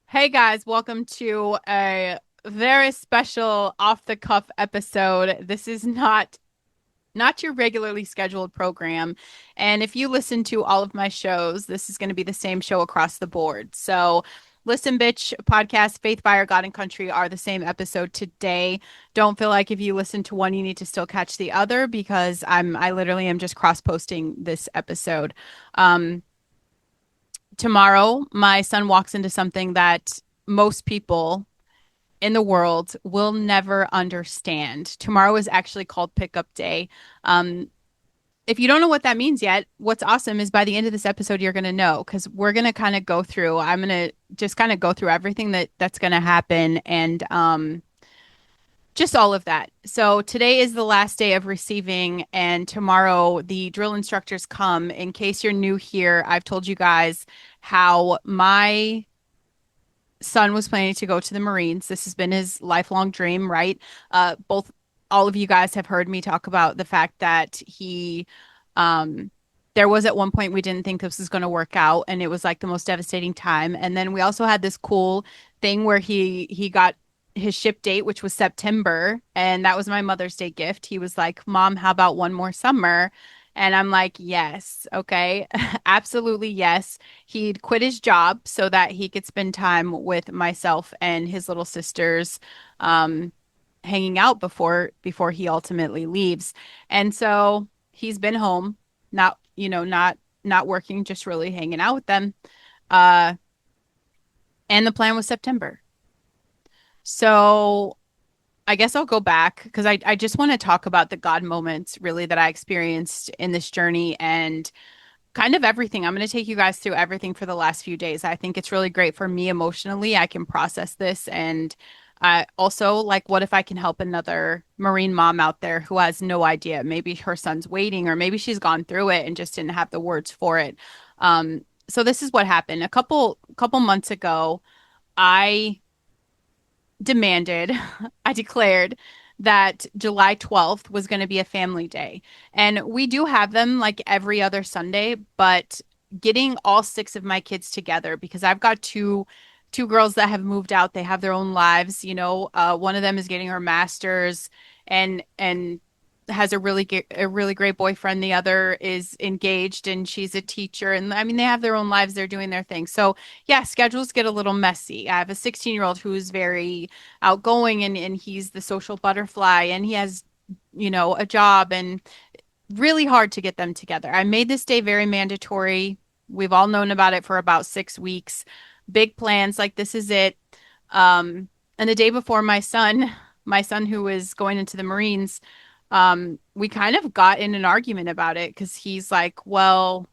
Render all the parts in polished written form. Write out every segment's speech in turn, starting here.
Hey guys, welcome to a very special off the cuff episode. This is not your regularly scheduled program. And if you listen to all of my shows, this is going to be the same show across the board. So, Listen Bitch podcast, Faith, Fire, God and Country are the same episode today. Don't feel like if you listen to one, you need to still catch the other because I literally am just cross-posting this episode. Um Tomorrow, my son walks into something that most people in the world will never understand. Tomorrow is actually called pickup day. Um, if you don't know what that means yet, what's awesome is by the end of this episode, you're going to know because we're going to kind of go through, I'm going to just kind of go through everything that's going to happen and just all of that. So today is the last day of receiving, and tomorrow the drill instructors come. In case you're new here, I've told you guys how my son was planning to go to the Marines. This has been his lifelong dream, right? Both all of you guys have heard me talk about the fact that um, there was at one point we didn't think this was going to work out, and it was like the most devastating time. And then we also had this cool thing where he got his ship date, which was September, and that was my Mother's Day gift. He was like, "Mom, how about one more summer?" And I'm like, yes, okay, absolutely yes. He'd quit his job so that he could spend time with myself and his little sisters, um, hanging out before he ultimately leaves. And so he's been home, not working, just really hanging out with them. Uh, and the plan was September. So I guess I'll go back because I just want to talk about the God moments really that I experienced in this journey and kind of everything. I'm going to take you guys through everything for the last few days. I think it's really great for me emotionally. I can process this. And also, like, what if I can help another Marine mom out there who has no idea? Maybe her son's waiting, or maybe she's gone through it and just didn't have the words for it. So this is what happened. A couple months ago, I demanded, I declared that July 12th was going to be a family day. And we do have them like every other Sunday, but getting all six of my kids together because I've got two girls that have moved out. They have their own lives, one of them is getting her master's and has a really great boyfriend. The other is engaged and she's a teacher. And I mean, they have their own lives. They're doing their thing. So yeah, schedules get a little messy. I have a 16-year-old who's very outgoing and he's the social butterfly and he has, a job and really hard to get them together. I made this day very mandatory. We've all known about it for about 6 weeks. Big plans, like this is it. And the day before my son who was going into the Marines, we kind of got in an argument about it because he's like, well,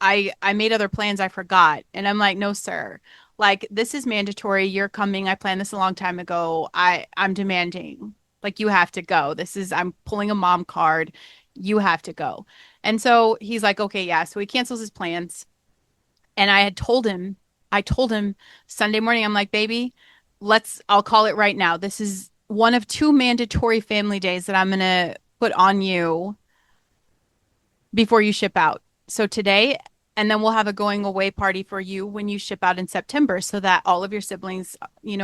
I made other plans I forgot. And I'm like, no, sir. Like this is mandatory. You're coming. I planned this a long time ago. I'm demanding. Like you have to go. I'm pulling a mom card. You have to go. And so he's like, okay, yeah. So he cancels his plans. And I told him Sunday morning, I'm like, baby, I'll call it right now. This is one of two mandatory family days that I'm going to put on you before you ship out. So today, and then we'll have a going away party for you when you ship out in September so that all of your siblings,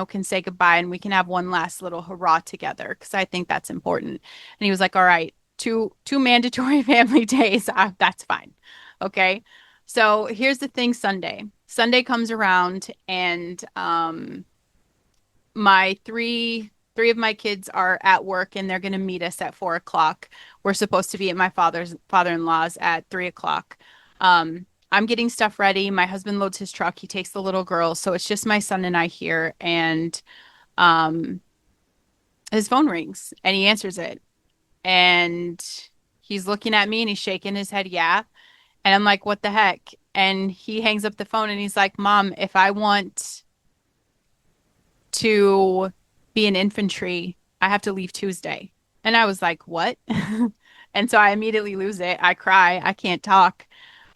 can say goodbye and we can have one last little hurrah together because I think that's important. And he was like, all right, two mandatory family days. That's fine. Okay. So here's the thing, Sunday. Sunday comes around and my three of my kids are at work and they're going to meet us at 4 o'clock. We're supposed to be at my father-in-law's at 3 o'clock. I'm getting stuff ready. My husband loads his truck. He takes the little girl. So it's just my son and I here. And um, his phone rings and he answers it. And he's looking at me and he's shaking his head, yeah. And I'm like, what the heck? And he hangs up the phone and he's like, Mom, if I want to be in infantry, I have to leave Tuesday. And I was like, what? And so I immediately lose it. I cry. I can't talk.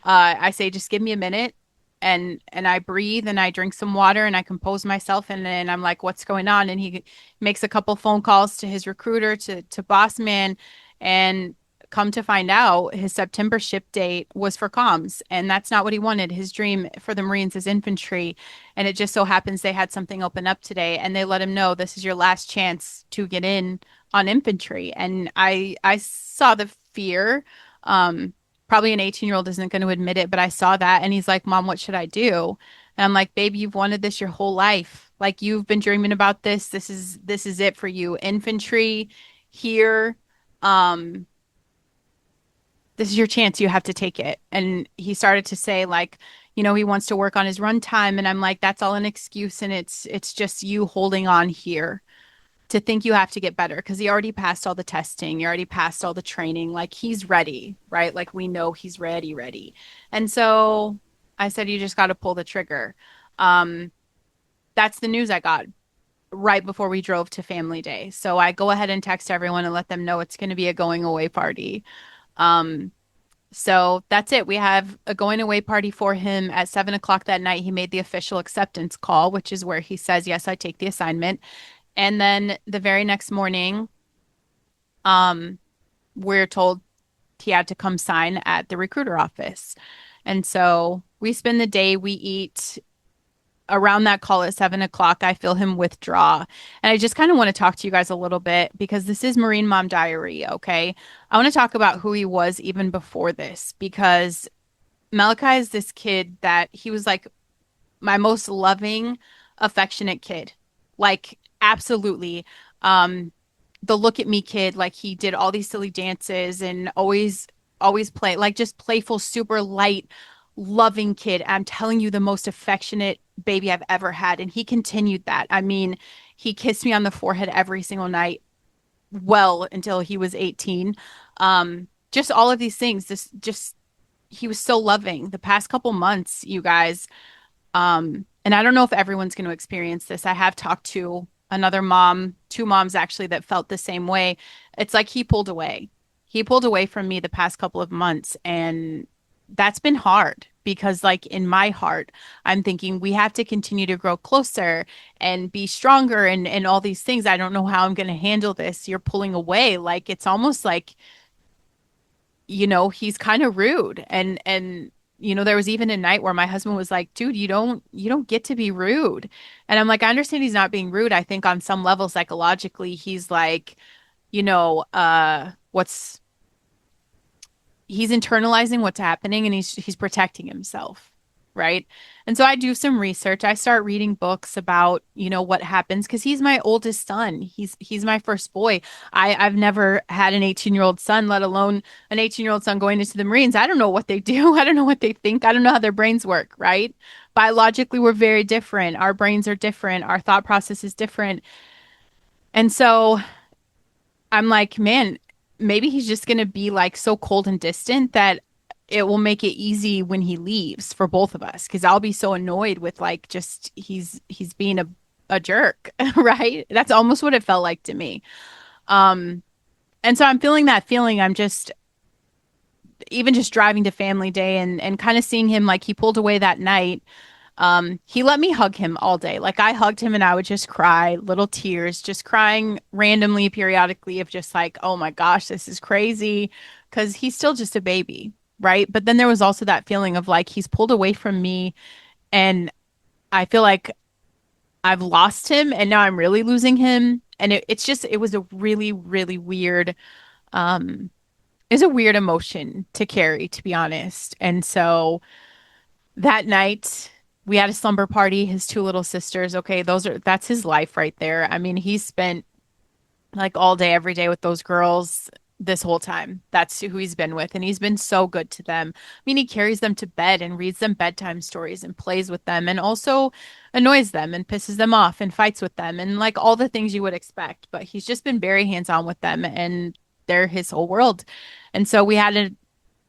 I say, just give me a minute. And I breathe and I drink some water and I compose myself. And then I'm like, what's going on? And he makes a couple phone calls to his recruiter, to boss man. And come to find out, his September ship date was for comms, and that's not what he wanted. His dream for the Marines is infantry, and it just so happens they had something open up today, and they let him know this is your last chance to get in on infantry. And I saw the fear. Um, Probably an 18-year-old isn't going to admit it, but I saw that, and he's like, "Mom, what should I do?" And I'm like, "Baby, you've wanted this your whole life. Like you've been dreaming about this. This is it for you. Infantry here." Um, this is your chance. You have to take it. And he started to say like, he wants to work on his run time. And I'm like, that's all an excuse. And it's just you holding on here to think you have to get better because he already passed all the testing. He already passed all the training. Like he's ready, right? Like we know he's ready, ready. And so I said, you just got to pull the trigger. Um, that's the news I got right before we drove to family day. So I go ahead and text everyone and let them know it's going to be a going away party. Um, so that's it. We have a going away party for him at 7 o'clock that night. He made the official acceptance call, which is where he says, yes, I take the assignment. And then the very next morning, um, we're told he had to come sign at the recruiter office. And so we spend the day, we eat around that call at 7 o'clock. I feel him withdraw. And I just kind of want to talk to you guys a little bit because this is Marine Mom Diary, okay? I want to talk about who he was even before this because Malachi is this kid that he was like my most loving, affectionate kid. Like, absolutely. Um, the look at me kid, like he did all these silly dances and always play, like just playful, super light, loving kid. I'm telling you, the most affectionate baby I've ever had. And he continued that. I mean, he kissed me on the forehead every single night, well, until he was 18. Just all of these things, just he was so loving. The past couple months, you guys, and I don't know if everyone's going to experience this. I have talked to another mom, two moms actually, that felt the same way. It's like he pulled away. He pulled away from me the past couple of months, and that's been hard because, like, in my heart, I'm thinking we have to continue to grow closer and be stronger and all these things. I don't know how I'm going to handle this. You're pulling away. Like, it's almost like he's kind of rude and there was even a night where my husband was like, dude, you don't get to be rude. And I'm like, I understand he's not being rude. I think on some level psychologically he's like, what's he's internalizing what's happening and he's protecting himself, right? And so I do some research. I start reading books about, what happens because he's my oldest son. He's my first boy. I've never had an 18-year-old son, let alone an 18-year-old son going into the Marines. I don't know what they do. I don't know what they think. I don't know how their brains work, right? Biologically, we're very different. Our brains are different. Our thought process is different. And so I'm like, man, maybe he's just going to be like so cold and distant that it will make it easy when he leaves for both of us because I'll be so annoyed with like just he's being a jerk, right? That's almost what it felt like to me. Um and so I'm feeling that feeling. I'm just even just driving to family day and kind of seeing him like he pulled away that night. He let me hug him all day. Like I hugged him and I would just cry, little tears, just crying randomly, periodically, of just like, oh my gosh, this is crazy. Because he's still just a baby, right? But then there was also that feeling of like he's pulled away from me and I feel like I've lost him and now I'm really losing him. And it was a really, really weird, um, it's a weird emotion to carry, to be honest. And so that night, we had a slumber party, his two little sisters. Okay, that's his life right there. I mean, he spent like all day, every day with those girls this whole time. That's who he's been with. And he's been so good to them. I mean, he carries them to bed and reads them bedtime stories and plays with them and also annoys them and pisses them off and fights with them and like all the things you would expect. But he's just been very hands-on with them and they're his whole world. And so we had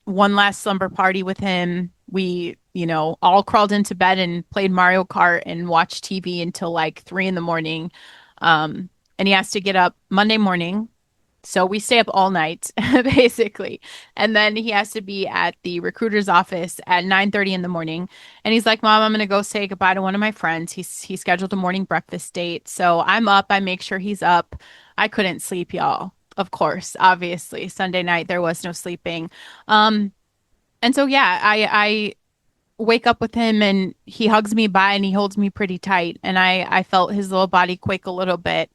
one last slumber party with him. We, all crawled into bed and played Mario Kart and watched TV until like 3 in the morning. And he has to get up Monday morning. So we stay up all night, basically. And then he has to be at the recruiter's office at 9:30 in the morning. And he's like, Mom, I'm going to go say goodbye to one of my friends. He scheduled a morning breakfast date. So I'm up. I make sure he's up. I couldn't sleep, y'all. of course, obviously. Sunday night there was no sleeping. Um, and so yeah, I wake up with him and he hugs me by and he holds me pretty tight and I felt his little body quake a little bit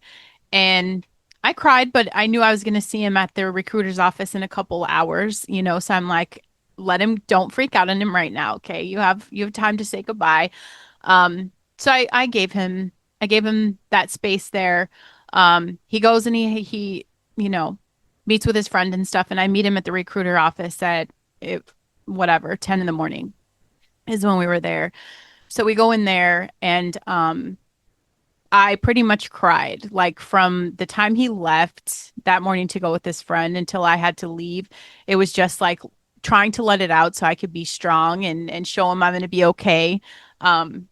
and I cried, but I knew I was going to see him at the recruiter's office in a couple hours, so I'm like, let him, don't freak out on him right now, okay? You have time to say goodbye. So I gave him that space there. He goes and he you know meets with his friend and stuff, and I meet him at the recruiter office at it, whatever 10 in the morning is when we were there. So we go in there and I pretty much cried. Like from the time he left that morning to go with his friend until I had to leave, it was just like trying to let it out so I could be strong and show him I'm going to be okay. Um,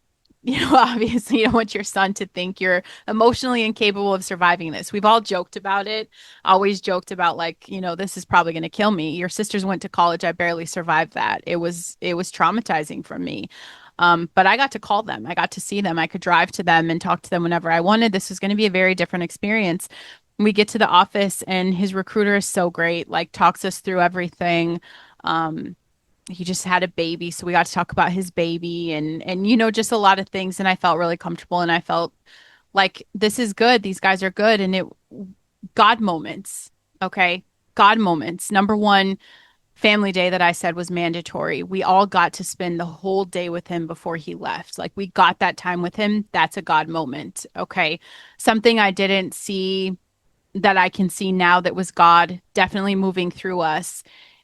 obviously, you don't want your son to think you're emotionally incapable of surviving this. We've all joked about it, always joked about like, this is probably going to kill me. Your sisters went to college. I barely survived that. It was traumatizing for me. But I got to call them. I got to see them. I could drive to them and talk to them whenever I wanted. This was going to be a very different experience. We get to the office and his recruiter is so great, like talks us through everything. Um, he just had a baby, so we got to talk about his baby and just a lot of things. And I felt really comfortable and I felt like this is good. These guys are good. And it God moments. Okay. God moments. Number one, family day that I said was mandatory. We all got to spend the whole day with him before he left. Like we got that time with him. That's a God moment. Okay. Something I didn't see that I can see now that was God definitely moving through us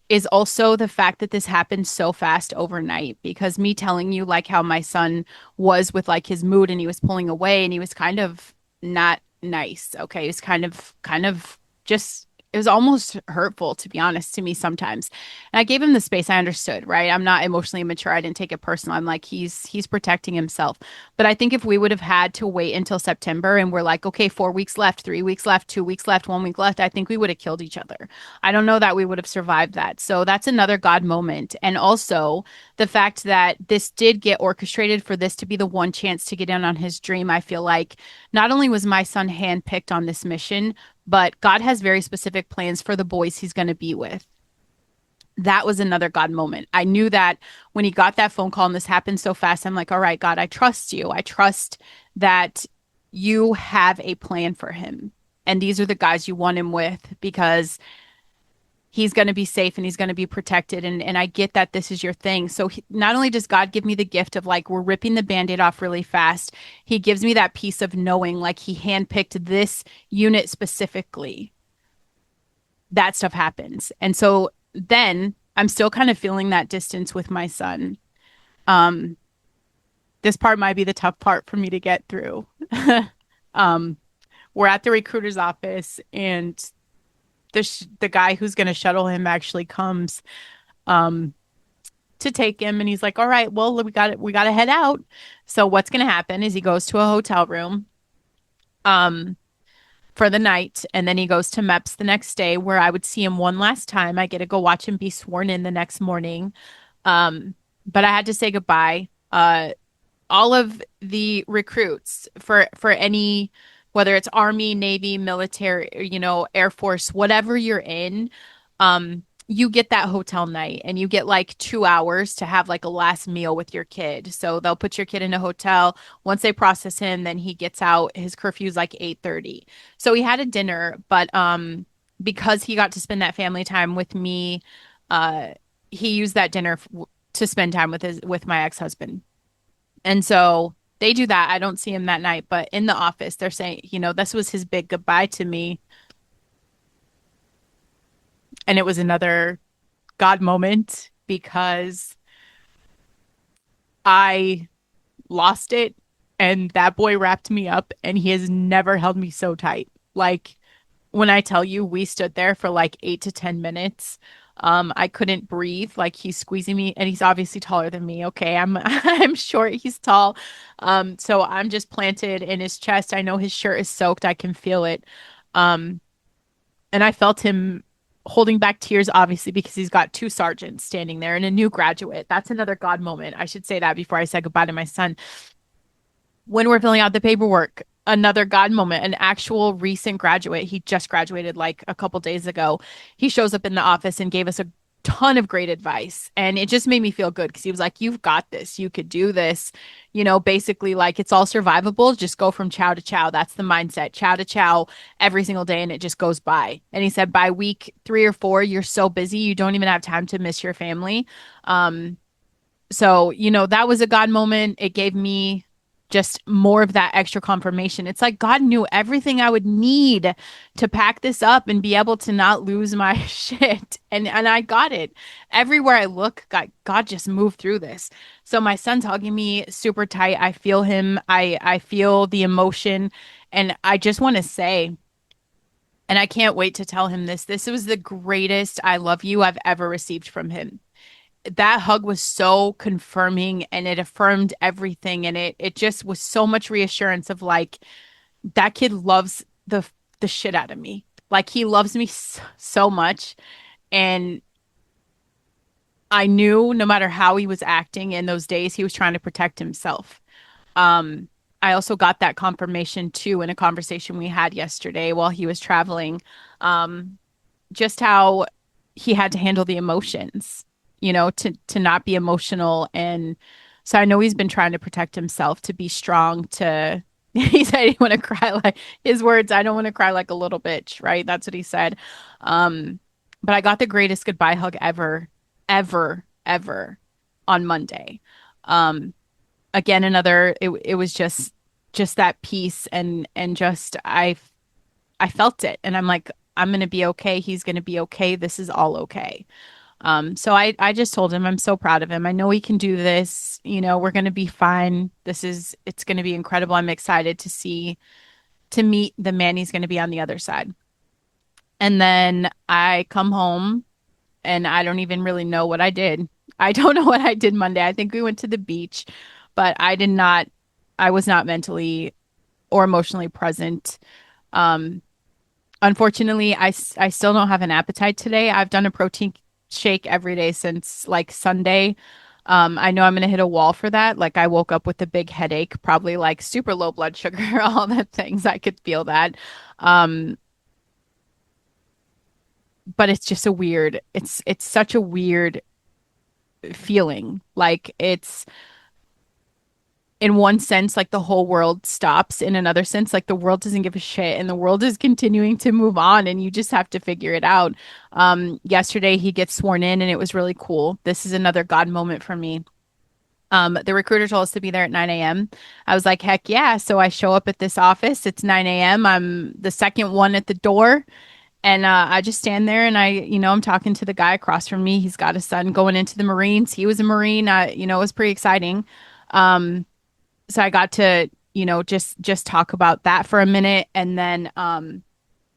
is also the fact that this happened so fast overnight. Because me telling you like how my son was with like his mood and he was pulling away and he was kind of not nice. Okay. He was kind of just, it was almost hurtful, to be honest, to me sometimes. And I gave him the space. I understood, right? I'm not emotionally immature. I didn't take it personal. I'm like, he's protecting himself. But I think if we would have had to wait until September and we're like, okay, 4 weeks left, 3 weeks left, 2 weeks left, 1 week left, I think we would have killed each other. I don't know that we would have survived that. So that's another God moment. And also the fact that this did get orchestrated for this to be the one chance to get in on his dream. I feel like not only was my son handpicked on this mission, but God has very specific plans for the boys he's going to be with. That was another God moment. I knew that when he got that phone call and this happened so fast, I'm like, all right, God, I trust you. I trust that you have a plan for him. And these are the guys you want him with because he's going to be safe and he's going to be protected. And I get that this is your thing. So not only does God give me the gift of like, we're ripping the band-aid off really fast, he gives me that piece of knowing like he handpicked this unit specifically. That stuff happens. And so then I'm still kind of feeling that distance with my son. Um, this part might be the tough part for me to get through. um, we're at the recruiter's office and the guy who's going to shuttle him actually comes um to take him and he's like, all right, well, we got to head out. So what's going to happen is he goes to a hotel room um for the night and then he goes to MEPS the next day where I would see him one last time. I get to go watch him be sworn in the next morning. But I had to say goodbye. All of the recruits for any, whether it's Army, Navy, military, Air Force, whatever you're in, you get that hotel night and you get like 2 hours to have like a last meal with your kid. So they'll put your kid in a hotel. Once they process him, then he gets out. His curfew is like 8:30. So he had a dinner, but because he got to spend that family time with me, uh, he used that dinner to spend time with my ex-husband. And so they do that. I don't see him that night, but in the office, they're saying, this was his big goodbye to me. And it was another God moment because I lost it and that boy wrapped me up and he has never held me so tight. Like when I tell you we stood there for like 8 to 10 minutes, I couldn't breathe. Like he's squeezing me and he's obviously taller than me. Okay, I'm I'm short, he's tall. So I'm just planted in his chest. I know his shirt is soaked. I can feel it. Um, and I felt him holding back tears, obviously, because he's got two sergeants standing there and a new graduate. That's another God moment. I should say that before I said goodbye to my son. When we're filling out the paperwork, another God moment, an actual recent graduate. He just graduated like a couple days ago. He shows up in the office and gave us a ton of great advice. And it just made me feel good because he was like, "You've got this. You could do this." Basically, like it's all survivable. Just go from chow to chow. That's the mindset. Chow to chow every single day, and it just goes by. And he said, by week 3 or 4, you're so busy, you don't even have time to miss your family. So, that was a God moment. It gave me just more of that extra confirmation. It's like God knew everything I would need to pack this up and be able to not lose my shit. And I got it. Everywhere I look, God just moved through this. So my son's hugging me super tight. I feel him. I feel the emotion. And I just want to say, and I can't wait to tell him this. This was the greatest I love you I've ever received from him. That hug was so confirming and it affirmed everything, and it just was so much reassurance of like that kid loves the shit out of me. Like he loves me so much, and I knew no matter how he was acting in those days, he was trying to protect himself. Um, I also got that confirmation too in a conversation we had yesterday while he was traveling. Um, just how he had to handle the emotions, to not be emotional. And so I know he's been trying to protect himself, to be strong, to he said he want to cry like his words, I don't want to cry like a little bitch, right? That's what he said. Um, but I got the greatest goodbye hug ever, ever, ever on Monday. Um, Again, it was just that peace and just I felt it, and I'm like, I'm gonna be okay. He's gonna be okay. This is all okay. So I just told him I'm so proud of him. I know he can do this. We're gonna be fine. It's gonna be incredible. I'm excited to meet the man he's gonna be on the other side. And then I come home and I don't even really know what I did. I don't know what I did Monday. I think we went to the beach, but I was not mentally or emotionally present. Um, Unfortunately, I still don't have an appetite today. I've done a protein shake every day since like Sunday. I know I'm gonna hit a wall for that. Like I woke up with a big headache, probably like super low blood sugar, all the things. I could feel that. Um, but it's just it's such a weird feeling. Like it's in one sense, like the whole world stops. In another sense, like the world doesn't give a shit and the world is continuing to move on and you just have to figure it out. Yesterday he gets sworn in and it was really cool. This is another God moment for me. The recruiter told us to be there at 9 a.m. I was like, heck yeah. So I show up at this office. It's 9 a.m. I'm the second one at the door. And I just stand there and I'm talking to the guy across from me. He's got a son going into the Marines. He was a Marine. It was pretty exciting. Um, so I got to, just talk about that for a minute. And then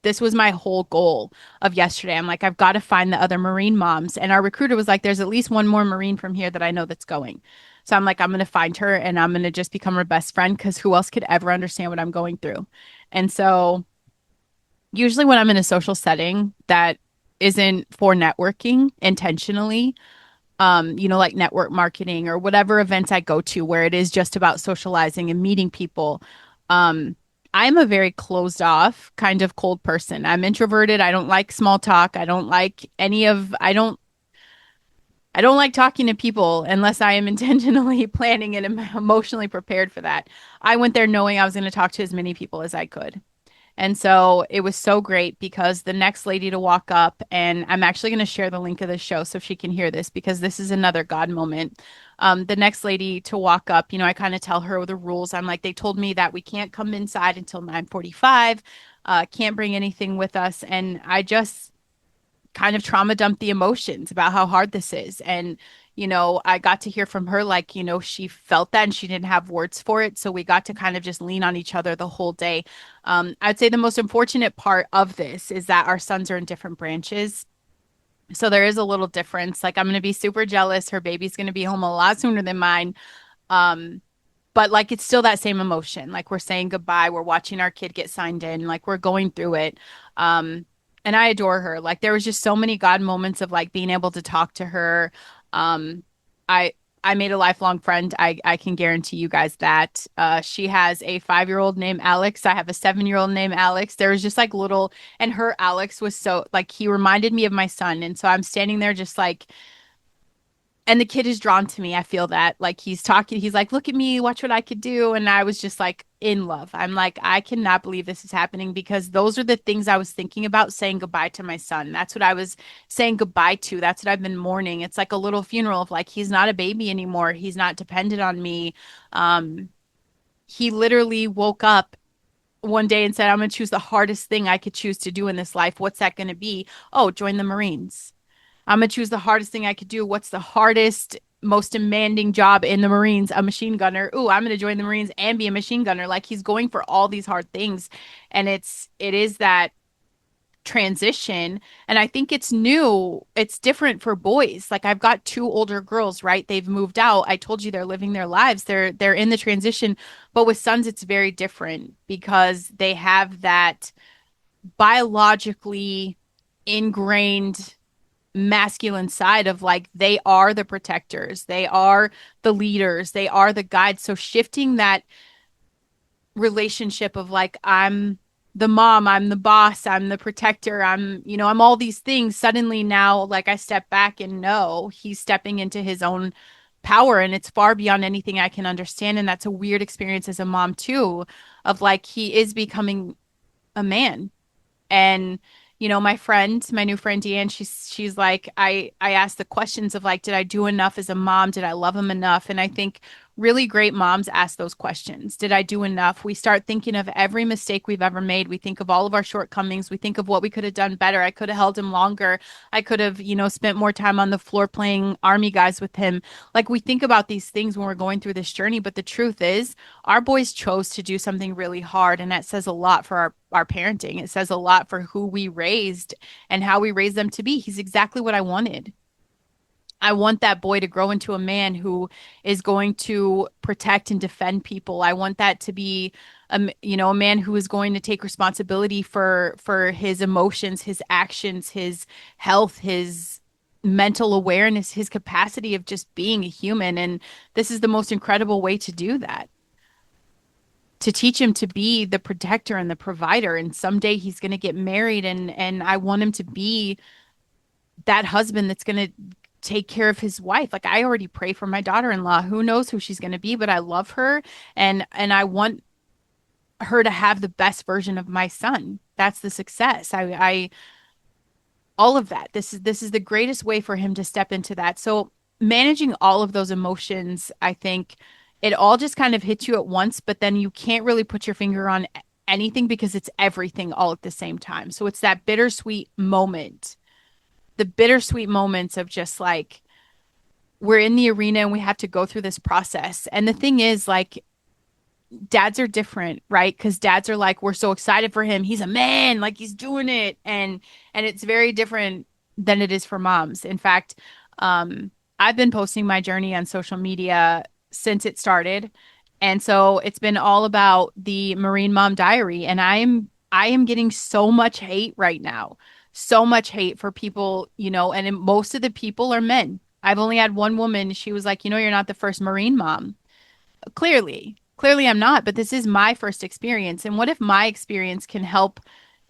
this was my whole goal of yesterday. I'm like, I've got to find the other Marine moms. And our recruiter was like, there's at least one more Marine from here that I know that's going. So I'm like, I'm going to find her and I'm going to just become her best friend because who else could ever understand what I'm going through? And so usually when I'm in a social setting that isn't for networking intentionally, like network marketing or whatever events I go to where it is just about socializing and meeting people. Um, I'm a very closed off kind of cold person. I'm introverted. I don't like small talk. I don't like talking to people unless I am intentionally planning and am emotionally prepared for that. I went there knowing I was going to talk to as many people as I could. And so it was so great because the next lady to walk up, and I'm actually going to share the link of the show so she can hear this because this is another God moment. The next lady to walk up, I kind of tell her the rules. I'm like, they told me that we can't come inside until 9:45, can't bring anything with us. And I just kind of trauma dumped the emotions about how hard this is. And, I got to hear from her, like, she felt that and she didn't have words for it. So we got to kind of just lean on each other the whole day. I'd say the most unfortunate part of this is that our sons are in different branches. So there is a little difference. Like, I'm going to be super jealous. Her baby's going to be home a lot sooner than mine. Um, but like, it's still that same emotion. Like, we're saying goodbye. We're watching our kid get signed in. Like, we're going through it. And I adore her. Like there was just so many God moments of like being able to talk to her. Um, I I made a lifelong friend. I can guarantee you guys that. She has a 5-year-old named Alex. I have a 7-year-old named Alex. There was just like little, and her Alex was so like he reminded me of my son. And so I'm standing there just like, and the kid is drawn to me. I feel that like he's talking, he's like, look at me, watch what I could do. And I was just like in love. I'm like, I cannot believe this is happening because those are the things I was thinking about saying goodbye to my son. That's what I was saying goodbye to. That's what I've been mourning. It's like a little funeral of like, he's not a baby anymore. He's not dependent on me. Um, he literally woke up one day and said, I'm going to choose the hardest thing I could choose to do in this life. What's that going to be? Oh, join the Marines. I'm gonna choose the hardest thing I could do. What's the hardest, most demanding job in the Marines? A machine gunner. Ooh, I'm gonna join the Marines and be a machine gunner. Like he's going for all these hard things. And it is that transition. And I think it's new. It's different for boys. Like I've got two older girls, right? They've moved out. I told you they're living their lives. They're in the transition. But with sons, it's very different because they have that biologically ingrained masculine side of like they are the protectors, they are the leaders, they are the guides. So shifting that relationship of like I'm the mom, I'm the boss, I'm the protector, I'm all these things. Suddenly now like I step back and know he's stepping into his own power and it's far beyond anything I can understand. And that's a weird experience as a mom too, of like he is becoming a man. And my new friend Deanne, she's like, I asked the questions of like, did I do enough as a mom? Did I love him enough? And I think really great moms ask those questions. Did I do enough? We start thinking of every mistake we've ever made. We think of all of our shortcomings. We think of what we could have done better. I could have held him longer. I could have, spent more time on the floor playing army guys with him. Like we think about these things when we're going through this journey, but the truth is our boys chose to do something really hard. And that says a lot for our parenting. It says a lot for who we raised and how we raised them to be. He's exactly what I wanted. I want that boy to grow into a man who is going to protect and defend people. I want that to be a man who is going to take responsibility for his emotions, his actions, his health, his mental awareness, his capacity of just being a human. And this is the most incredible way to do that. To teach him to be the protector and the provider. And someday he's going to get married and I want him to be that husband that's going to take care of his wife. Like I already pray for my daughter-in-law. Who knows who she's going to be, but I love her and I want her to have the best version of my son. That's the success. I all of that. This is the greatest way for him to step into that. So managing all of those emotions, I think it all just kind of hits you at once, but then you can't really put your finger on anything because it's everything all at the same time. So it's that bittersweet moment, the bittersweet moments of just like we're in the arena and we have to go through this process. And the thing is, like, dads are different, right? Because dads are like, we're so excited for him. He's a man, like he's doing it. And it's very different than it is for moms. In fact, I've been posting my journey on social media since it started. And so it's been all about the Marine Mom Diary. And I am getting so much hate right now. So much hate for people, and most of the people are men. I've only had one woman. She was like, you're not the first Marine mom. Clearly I'm not, but this is my first experience. And what if my experience can help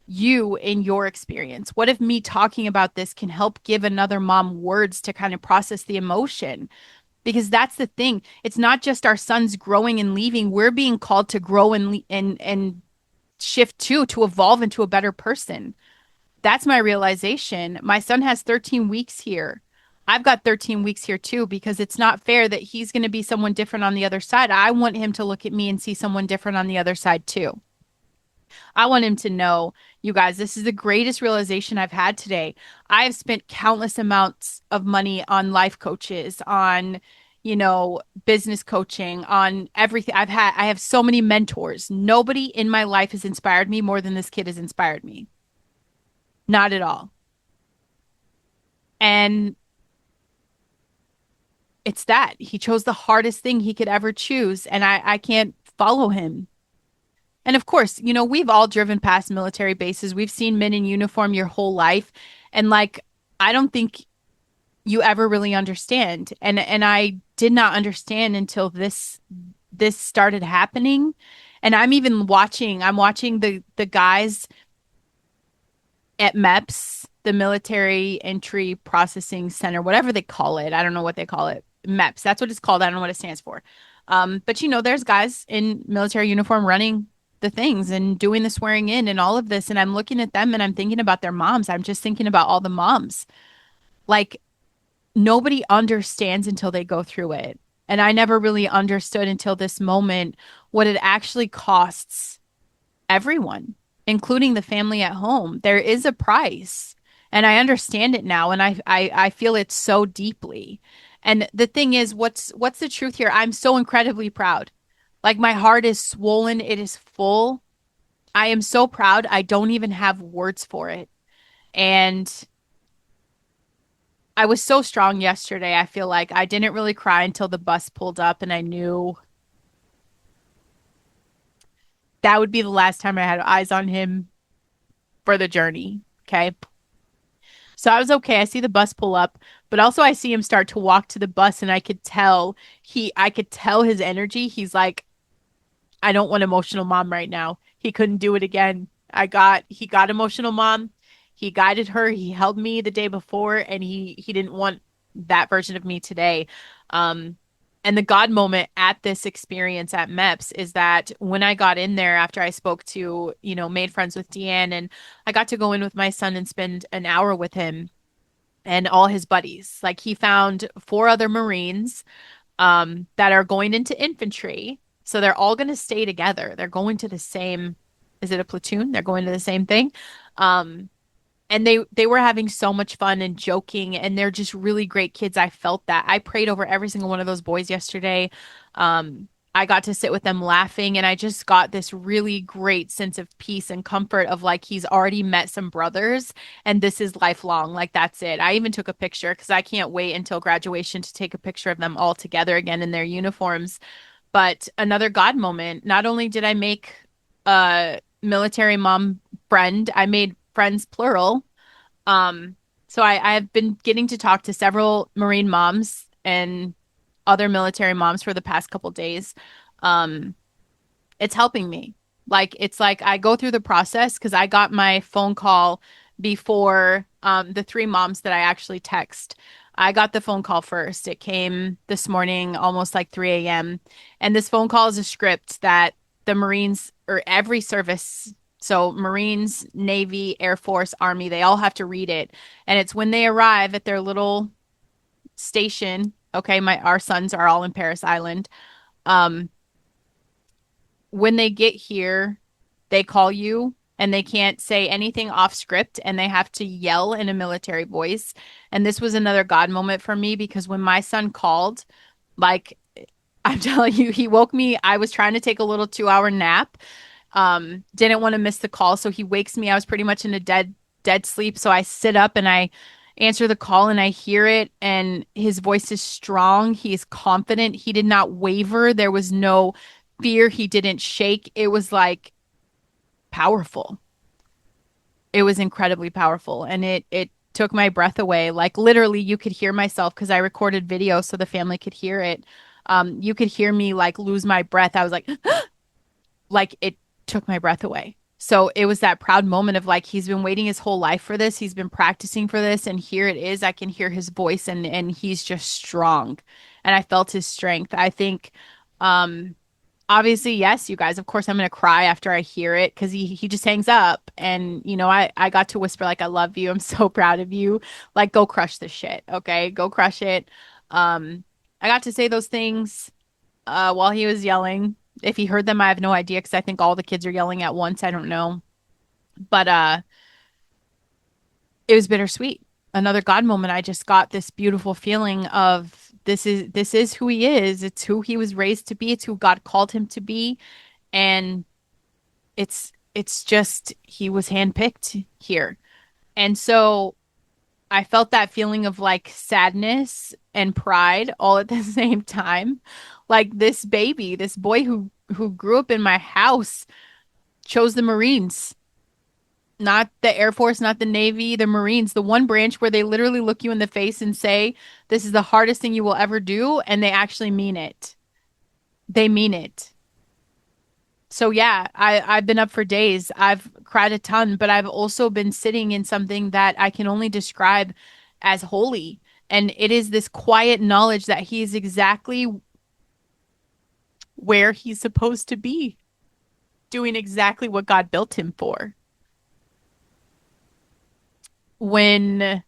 you in your experience? What if me talking about this can help give another mom words to kind of process the emotion? Because that's the thing. It's not just our sons growing and leaving. We're being called to grow and shift too, to evolve into a better person. That's my realization. My son has 13 weeks here. I've got 13 weeks here too, because it's not fair that he's going to be someone different on the other side. I want him to look at me and see someone different on the other side too. I want him to know, you guys, this is the greatest realization I've had today. I've spent countless amounts of money on life coaches, on, business coaching, on everything. I have so many mentors. Nobody in my life has inspired me more than this kid has inspired me. Not at all. And it's that he chose the hardest thing he could ever choose. And I can't follow him. And of course, we've all driven past military bases. We've seen men in uniform your whole life. And like, I don't think you ever really understand. And I did not understand until this started happening. And I'm watching the guys at MEPS, the Military Entry Processing Center, whatever they call it. I don't know what they call it. MEPS, that's what it's called. I don't know what it stands for. But there's guys in military uniform running the things and doing the swearing in and all of this. And I'm looking at them and I'm thinking about their moms. I'm just thinking about all the moms. Like, nobody understands until they go through it. And I never really understood until this moment what it actually costs everyone, including the family at home. There is a price. And I understand it now. And I feel it so deeply. And the thing is, what's the truth here? I'm so incredibly proud. Like, my heart is swollen, it is full. I am so proud. I don't even have words for it. And I was so strong yesterday. I feel like I didn't really cry until the bus pulled up and I knew that would be the last time I had eyes on him for the journey. Okay. So I was okay. I see the bus pull up, but also I see him start to walk to the bus and I could tell his energy. He's like, I don't want emotional mom right now. He couldn't do it again. He got emotional mom. He guided her. He held me the day before and he didn't want that version of me today. Um, and the God moment at this experience at MEPS is that when I got in there after I spoke to, made friends with Deanne, and I got to go in with my son and spend an hour with him and all his buddies. Like, he found four other Marines that are going into infantry. So they're all going to stay together. They're going to the same, is it a platoon? They're going to the same thing. Um, and they were having so much fun and joking, and they're just really great kids. I felt that. I prayed over every single one of those boys yesterday. I got to sit with them laughing, and I just got this really great sense of peace and comfort of like he's already met some brothers and this is lifelong. Like, that's it. I even took a picture because I can't wait until graduation to take a picture of them all together again in their uniforms. But another God moment. Not only did I make a military mom friend, I made friends plural. Um, so I have been getting to talk to several Marine moms and other military moms for the past couple days. Um, it's helping me. Like, it's like I go through the process because I got my phone call before the three moms that I actually text. I got the phone call first. It came this morning, almost like 3 a.m. And this phone call is a script that the Marines or every service, so Marines, Navy, Air Force, Army, they all have to read it. And it's when they arrive at their little station. Okay, our sons are all in Paris Island. Um, when they get here, they call you and they can't say anything off script and they have to yell in a military voice. And this was another God moment for me because when my son called, like, I'm telling you, he woke me. I was trying to take a little 2 hour nap. Didn't want to miss the call. So he wakes me. I was pretty much in a dead sleep. So I sit up and I answer the call and I hear it. And his voice is strong. He is confident. He did not waver. There was no fear. He didn't shake. It was like powerful. It was incredibly powerful. And it took my breath away. Like, literally, you could hear myself because I recorded video so the family could hear it. You could hear me like lose my breath. I was like, like, it took my breath away. So it was that proud moment of like, he's been waiting his whole life for this. He's been practicing for this. And here it is. I can hear his voice and he's just strong. And I felt his strength. I think, obviously, yes, you guys, of course, I'm going to cry after I hear it because he just hangs up. And, I got to whisper, like, I love you. I'm so proud of you. Like, go crush this shit. Okay. Go crush it. I got to say those things while he was yelling. If he heard them, I have no idea because I think all the kids are yelling at once. I don't know. But it was bittersweet. Another God moment. I just got this beautiful feeling of this is who he is. It's who he was raised to be. It's who God called him to be. And it's just he was handpicked here. And so I felt that feeling of like sadness and pride all at the same time. Like, this baby, this boy who grew up in my house chose the Marines. Not the Air Force, not the Navy, the Marines, the one branch where they literally look you in the face and say, this is the hardest thing you will ever do, and they actually mean it. They mean it. So yeah, I've been up for days. I've cried a ton, but I've also been sitting in something that I can only describe as holy. And it is this quiet knowledge that he is exactly where he's supposed to be, doing exactly what God built him for. When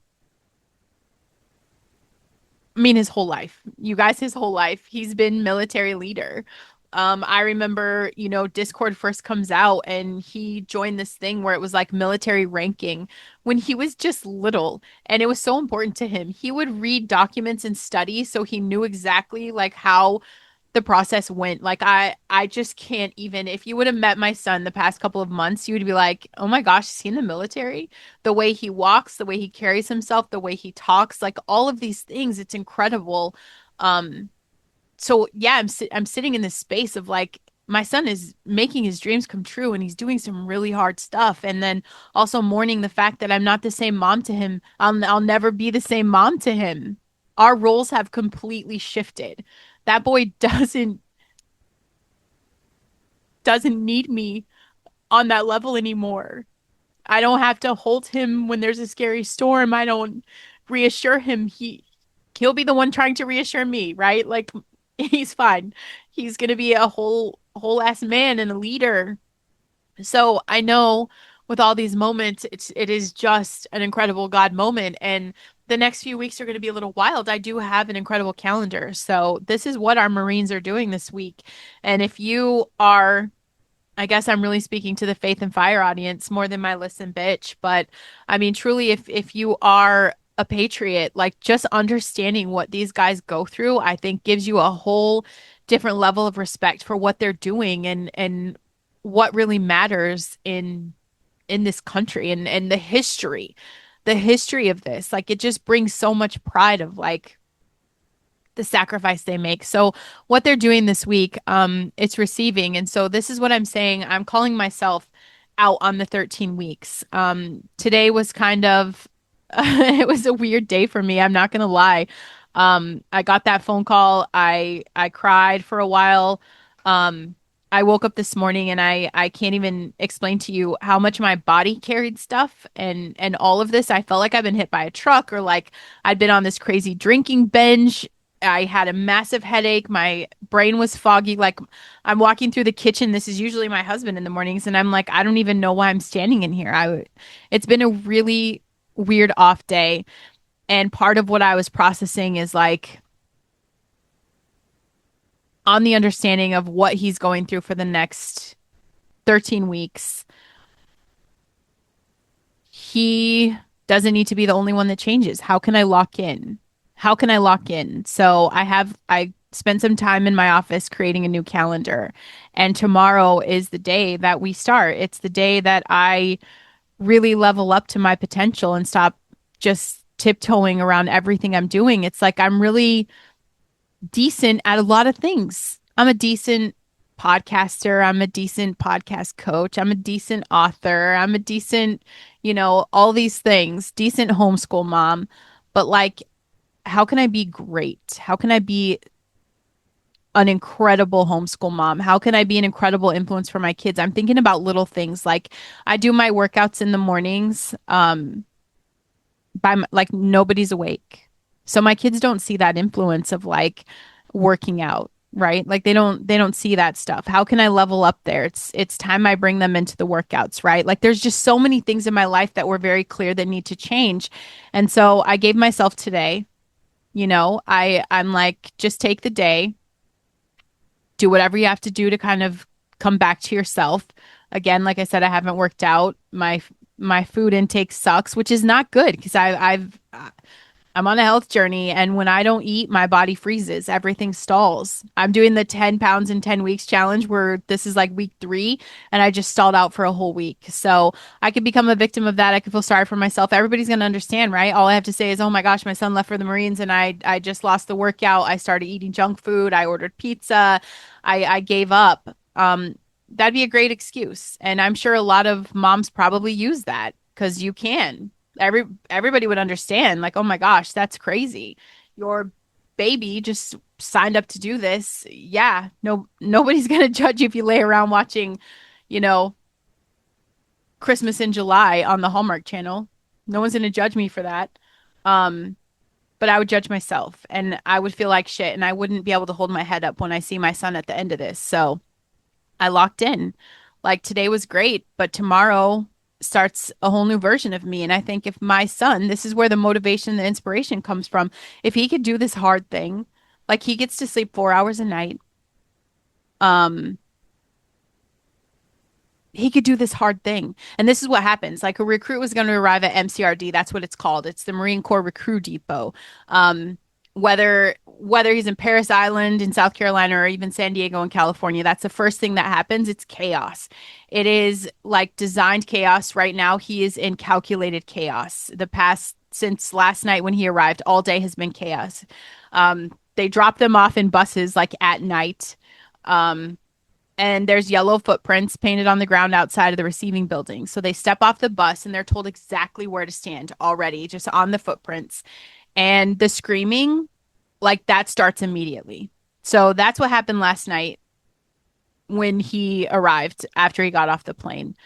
I mean, his whole life. You guys, his whole life. He's been military leader. I remember, Discord first comes out and he joined this thing where it was like military ranking when he was just little. And it was so important to him. He would read documents and study so he knew exactly like how the process went. Like I just can't even if you would have met my son the past couple of months, you would be like, "Oh my gosh, is he in the military?" The way he walks, the way he carries himself, the way he talks, like all of these things, it's incredible. Um so yeah, I'm sitting in this space of like my son is making his dreams come true and he's doing some really hard stuff and then also mourning the fact that I'm not the same mom to him. I'll never be the same mom to him. Our roles have completely shifted. That boy doesn't need me on that level anymore. I don't have to hold him when there's a scary storm. I don't reassure him. He'll be the one trying to reassure me, right? Like he's fine. He's gonna be a whole ass man and a leader. So I know with all these moments, it is just an incredible God moment. And the next few weeks are going to be a little wild. I do have an incredible calendar. So this is what our Marines are doing this week. And if you are I guess I'm really speaking to the Faith and Fire audience more than my listen bitch. But I mean, truly, if you are a patriot, like just understanding what these guys go through, I think gives you a whole different level of respect for what they're doing and what really matters in this country and the history of this. Like it just brings so much pride of like the sacrifice they make. So what they're doing this week, it's receiving. And so this is what I'm saying. I'm calling myself out on the 13 weeks. Today was kind of it was a weird day for me. I'm not gonna lie. I got that phone call. I cried for a while. Um, I woke up this morning and I can't even explain to you how much my body carried stuff and all of this. I felt like I've been hit by a truck or like I'd been on this crazy drinking binge. I had a massive headache. My brain was foggy. Like I'm walking through the kitchen. This is usually my husband in the mornings, and I'm like, I don't even know why I'm standing in here. It's been a really weird off day, and part of what I was processing is like on the understanding of what he's going through for the next 13 weeks. He doesn't need to be the only one that changes. How can I lock in? How can I lock in? So I spent some time in my office creating a new calendar. And tomorrow is the day that we start. It's the day that I really level up to my potential and stop just tiptoeing around everything I'm doing. It's like I'm really decent at a lot of things. I'm a decent podcaster. I'm a decent podcast coach. I'm a decent author. I'm a decent, all these things, decent homeschool mom. But like, how can I be great? How can I be an incredible homeschool mom? How can I be an incredible influence for my kids? I'm thinking about little things like I do my workouts in the mornings. Like nobody's awake. So my kids don't see that influence of like working out, right? Like they don't see that stuff. How can I level up there? It's time I bring them into the workouts, right? Like there's just so many things in my life that were very clear that need to change. And so I gave myself today, I'm like just take the day, do whatever you have to do to kind of come back to yourself. Again, like I said, I haven't worked out. My food intake sucks, which is not good because I'm on a health journey, and when I don't eat, my body freezes. Everything stalls. I'm doing the 10 pounds in 10 weeks challenge where this is like week 3, and I just stalled out for a whole week. So I could become a victim of that. I could feel sorry for myself. Everybody's going to understand, right? All I have to say is, oh my gosh, my son left for the Marines, and I just lost the workout. I started eating junk food. I ordered pizza. I gave up. that'd be a great excuse. And I'm sure a lot of moms probably use that because you can. Everybody would understand, like, oh my gosh, that's crazy. Your baby just signed up to do this. Yeah, no, nobody's gonna judge you if you lay around watching, you know, Christmas in July on the Hallmark Channel. No one's gonna judge me for that. Um, but I would judge myself and I would feel like shit and I wouldn't be able to hold my head up when I see my son at the end of this. So I locked in. Like today was great, but tomorrow starts a whole new version of me. And I think if my son, this is where the motivation, the inspiration comes from, if he could do this hard thing, like he gets to sleep 4 hours a night, um, he could do this hard thing. And this is what happens. Like a recruit was going to arrive at MCRD. That's what it's called. It's the Marine Corps Recruit Depot. Whether he's in Paris Island in South Carolina or even San Diego in California, that's the first thing that happens. It's chaos. It is like designed chaos. Right now, he is in calculated chaos. The past since last night when he arrived, all day has been chaos. They drop them off in buses like at night. Um, and there's yellow footprints painted on the ground outside of the receiving building. So they step off the bus and they're told exactly where to stand already, just on the footprints. And the screaming, like that starts immediately. So that's what happened last night when he arrived after he got off the plane.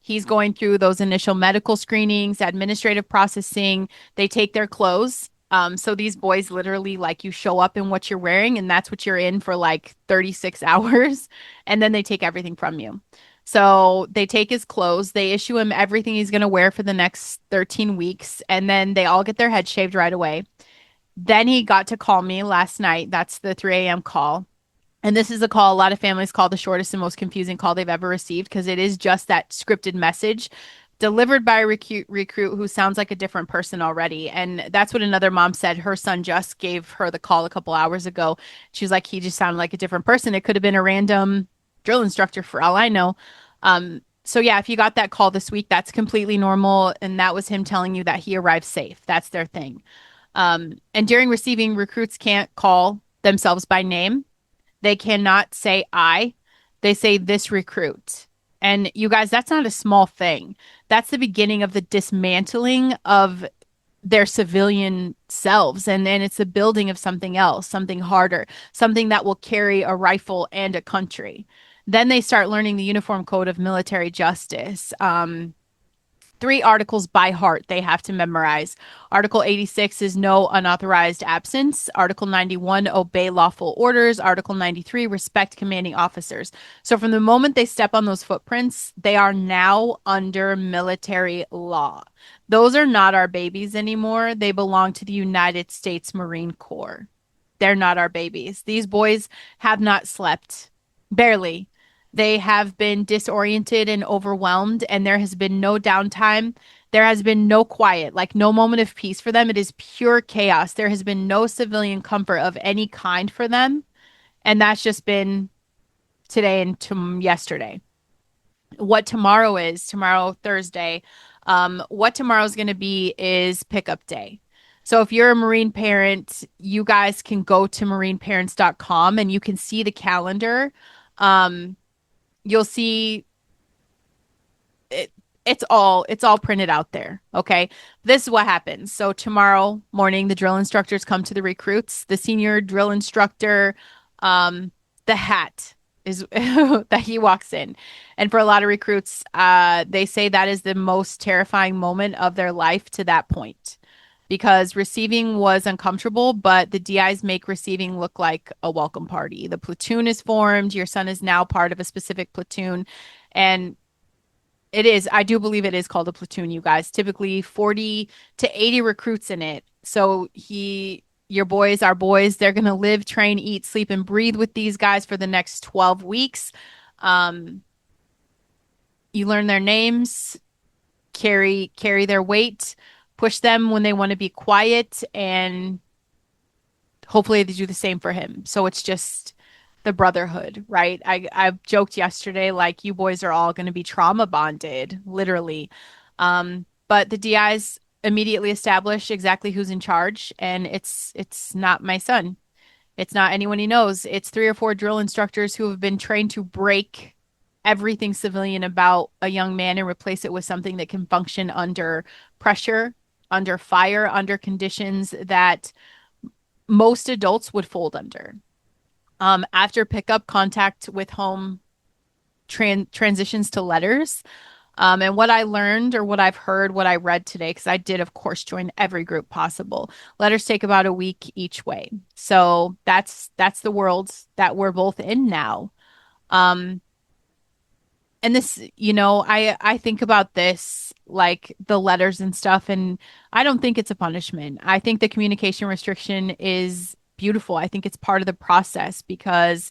He's going through those initial medical screenings, administrative processing. They take their clothes. So these boys literally like you show up in what you're wearing, and that's what you're in for like 36 hours, and then they take everything from you. So they take his clothes, they issue him everything he's going to wear for the next 13 weeks, and then they all get their heads shaved right away. Then he got to call me last night. That's the 3 a.m. call. And this is a call a lot of families call the shortest and most confusing call they've ever received because it is just that scripted message delivered by a recruit who sounds like a different person already. And that's what another mom said. Her son just gave her the call a couple hours ago. She was like, he just sounded like a different person. It could have been a random drill instructor for all I know. So yeah, if you got that call this week, that's completely normal. And that was him telling you that he arrived safe. That's their thing. And during receiving, recruits can't call themselves by name. They cannot say I. They say this recruit. And you guys, that's not a small thing. That's the beginning of the dismantling of their civilian selves. And then it's the building of something else, something harder, something that will carry a rifle and a country. Then they start learning the uniform code of military justice. 3 articles by heart they have to memorize. Article 86 is no unauthorized absence. Article 91, obey lawful orders. Article 93, respect commanding officers. So from the moment they step on those footprints, they are now under military law. Those are not our babies anymore. They belong to the United States Marine Corps. They're not our babies. These boys have not slept, barely. They have been disoriented and overwhelmed, and there has been no downtime. There has been no quiet, like no moment of peace for them. It is pure chaos. There has been no civilian comfort of any kind for them. And that's just been today and yesterday. What tomorrow is, tomorrow, Thursday, what tomorrow is going to be is pickup day. So if you're a Marine parent, you guys can go to marineparents.com and you can see the calendar. Um, you'll see it, it's all printed out there. Okay. This is what happens. So tomorrow morning, the drill instructors come to the recruits. The senior drill instructor, the hat is that he walks in. And for a lot of recruits, they say that is the most terrifying moment of their life to that point. Because receiving was uncomfortable, but the DIs make receiving look like a welcome party. The platoon is formed. Your son is now part of a specific platoon. And I do believe it is called a platoon, you guys. Typically 40 to 80 recruits in it. So your boys, our boys, they're going to live, train, eat, sleep, and breathe with these guys for the next 12 weeks. You learn their names, carry their weight, push them when they want to be quiet, and hopefully they do the same for him. So it's just the brotherhood, right? I've joked yesterday, like you boys are all going to be trauma bonded, literally. But the DIs immediately establish exactly who's in charge, and it's not my son. It's not anyone he knows. It's three or four drill instructors who have been trained to break everything civilian about a young man and replace it with something that can function under pressure, under fire, under conditions that most adults would fold under. After pickup, contact with home transitions to letters. And what I learned or what I've heard, what I read today, because I did, of course, join every group possible. Letters take about a week each way. So that's the world that we're both in now. Um, and this, I think about this like the letters and stuff, and I don't think it's a punishment. I think the communication restriction is beautiful. I think it's part of the process because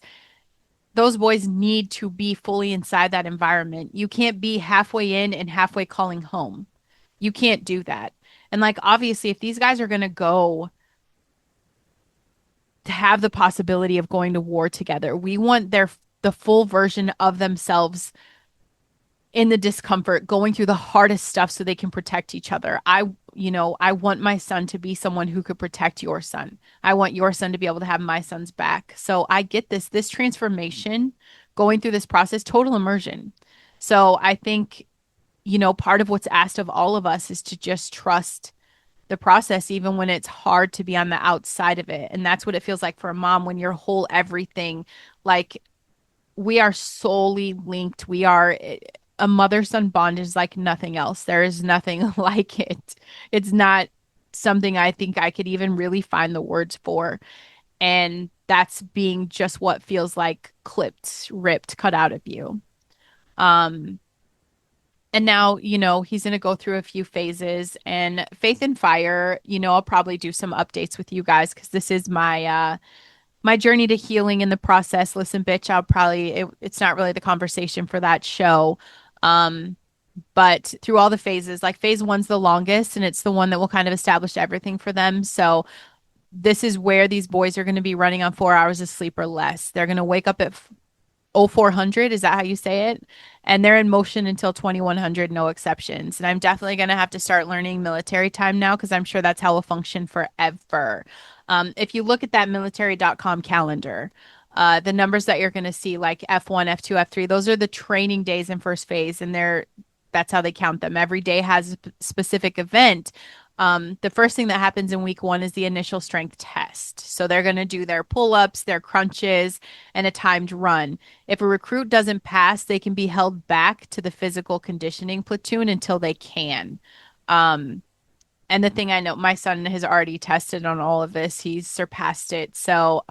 those boys need to be fully inside that environment. You can't be halfway in and halfway calling home. You can't do that. And like obviously if these guys are going to go to have the possibility of going to war together, we want the full version of themselves in the discomfort, going through the hardest stuff so they can protect each other. I want my son to be someone who could protect your son. I want your son to be able to have my son's back. So I get this transformation, going through this process, total immersion. So I think, part of what's asked of all of us is to just trust the process, even when it's hard to be on the outside of it. And that's what it feels like for a mom when your whole everything, like we are solely linked. We are a mother-son bond is like nothing else. There is nothing like it. It's not something I think I could even really find the words for. And that's being just what feels like clipped, ripped, cut out of you. Um, and now, he's going to go through a few phases and Faith and Fire, I'll probably do some updates with you guys because this is my journey to healing in the process. Listen, bitch, it's not really the conversation for that show. Um, but through all the phases, like phase one's the longest and it's the one that will kind of establish everything for them. So this is where these boys are going to be running on 4 hours of sleep or less. They're going to wake up at 0400, is that how you say it? And they're in motion until 2100, no exceptions. And I'm definitely going to have to start learning military time now because I'm sure that's how we'll function forever. If you look at that military.com calendar, the numbers that you're going to see, like F1, F2, F3, those are the training days in first phase, and that's how they count them. Every day has a specific event. The first thing that happens in week one is the initial strength test. So they're going to do their pull-ups, their crunches, and a timed run. If a recruit doesn't pass, they can be held back to the physical conditioning platoon until they can. And the thing I know, my son has already tested on all of this. He's surpassed it. So,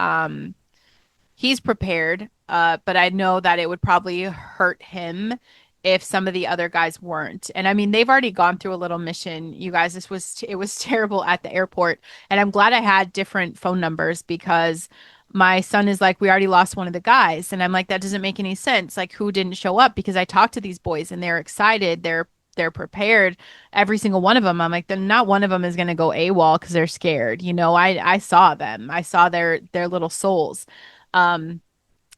he's prepared, but I know that it would probably hurt him if some of the other guys weren't. And I mean, they've already gone through a little mission. You guys, it was terrible at the airport. And I'm glad I had different phone numbers because my son is like, we already lost one of the guys. And I'm like, that doesn't make any sense. Like, who didn't show up? Because I talked to these boys and they're excited. They're prepared. Every single one of them. I'm like, then not one of them is going to go AWOL because they're scared. I saw them. I saw their little souls. Um,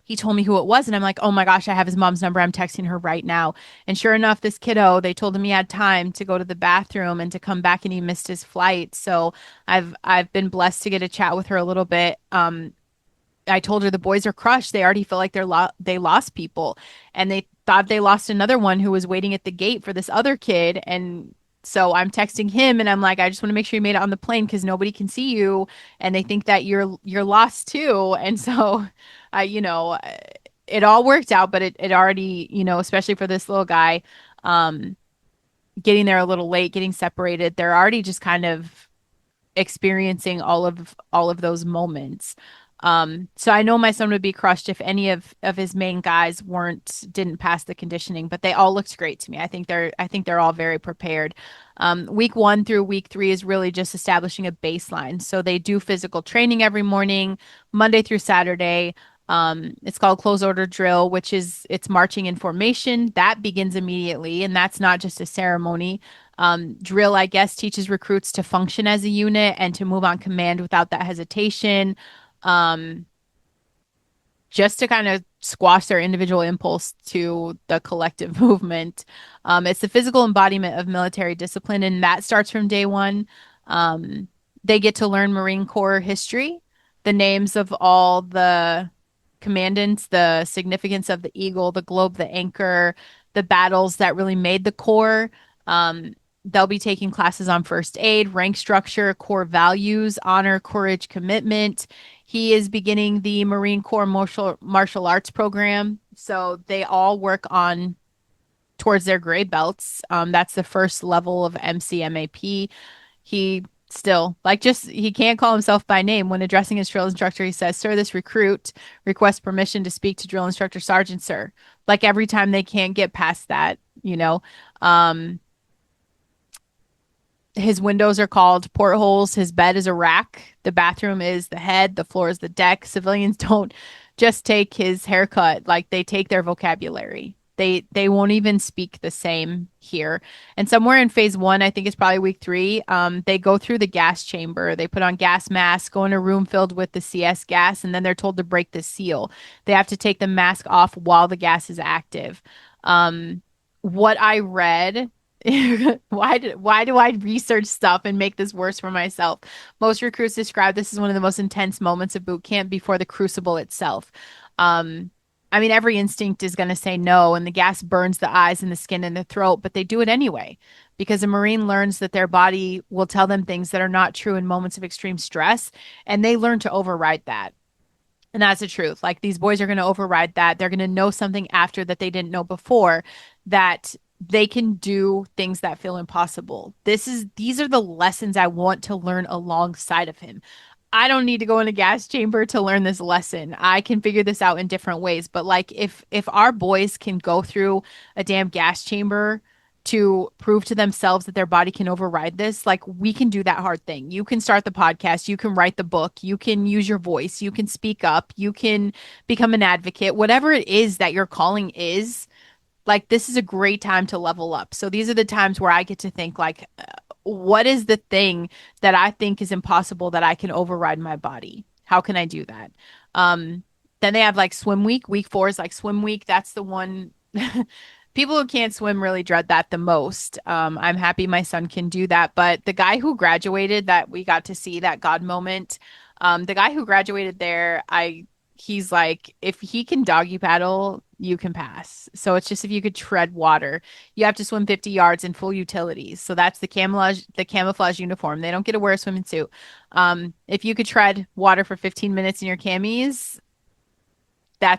he told me who it was, and I'm like, oh my gosh, I have his mom's number. I'm texting her right now. And sure enough, this kiddo, they told him he had time to go to the bathroom and to come back, and he missed his flight. So I've been blessed to get a chat with her a little bit. I told her the boys are crushed. They already feel like they lost people, and they thought they lost another one who was waiting at the gate for this other kid. And so I'm texting him, and I'm like, I just want to make sure you made it on the plane because nobody can see you, and they think that you're lost too. And so, it all worked out, but it already, especially for this little guy, um, getting there a little late, getting separated, they're already just kind of experiencing all of those moments. So I know my son would be crushed if any of his main guys didn't pass the conditioning, but they all looked great to me. I think they're all very prepared. Week 1 through week 3 is really just establishing a baseline. So they do physical training every morning, Monday through Saturday. It's called close order drill, which is it's marching in formation. That begins immediately, and that's not just a ceremony. Drill, I guess, teaches recruits to function as a unit and to move on command without that hesitation. Um, just to kind of squash their individual impulse to the collective movement. It's the physical embodiment of military discipline, and that starts from day one. They get to learn Marine Corps history. the names of all the commandants, the significance of the eagle, the globe, the anchor, the battles that really made the Corps. Um, they'll be taking classes on first aid, rank structure, core values, honor, courage, commitment. He is beginning the Marine Corps martial arts program. So they all work on towards their gray belts. That's the first level of MCMAP. He still like just he can't call himself by name when addressing his drill instructor. He says, "Sir, this recruit requests permission to speak to drill instructor sergeant, sir." Like every time they can't get past that, you know. Um, his windows are called portholes. His bed is a rack. The bathroom is the head. The floor is the deck. Civilians don't just take his haircut, like they take their vocabulary. They won't even speak the same here. And somewhere in phase one, I think it's probably week three, they go through the gas chamber. They put on gas masks, go in a room filled with the CS gas, and then they're told to break the seal. They have to take the mask off while the gas is active. What I read why do I research stuff and make this worse for myself? Most recruits describe this as one of the most intense moments of boot camp before the crucible itself. Um, I mean, every instinct is going to say no, and the gas burns the eyes and the skin and the throat, but they do it anyway because a Marine learns that their body will tell them things that are not true in moments of extreme stress, and they learn to override that. And that's the truth. Like these boys are going to override that. They're going to know something after that they didn't know before, that they can do things that feel impossible. These are the lessons I want to learn alongside of him. I don't need to go in a gas chamber to learn this lesson. I can figure this out in different ways. But like if our boys can go through a damn gas chamber to prove to themselves that their body can override this, like we can do that hard thing. You can start the podcast, you can write the book, you can use your voice, you can speak up, you can become an advocate, whatever it is that your calling is. Like this is a great time to level up. So these are the times where I get to think like what is the thing that I think is impossible that I can override my body? How can I do that? Then they have like swim week. Week 4 is like swim week. That's the one. People who can't swim really dread that the most. I'm happy my son can do that. But the guy who graduated that we got to see that God moment, the guy who graduated there, he's like, if he can doggy paddle, you can pass. So it's just if you could tread water, you have to swim 50 yards in full utilities. So that's the camouflage uniform. They don't get to wear a swimming suit. If you could tread water for 15 minutes in your camis,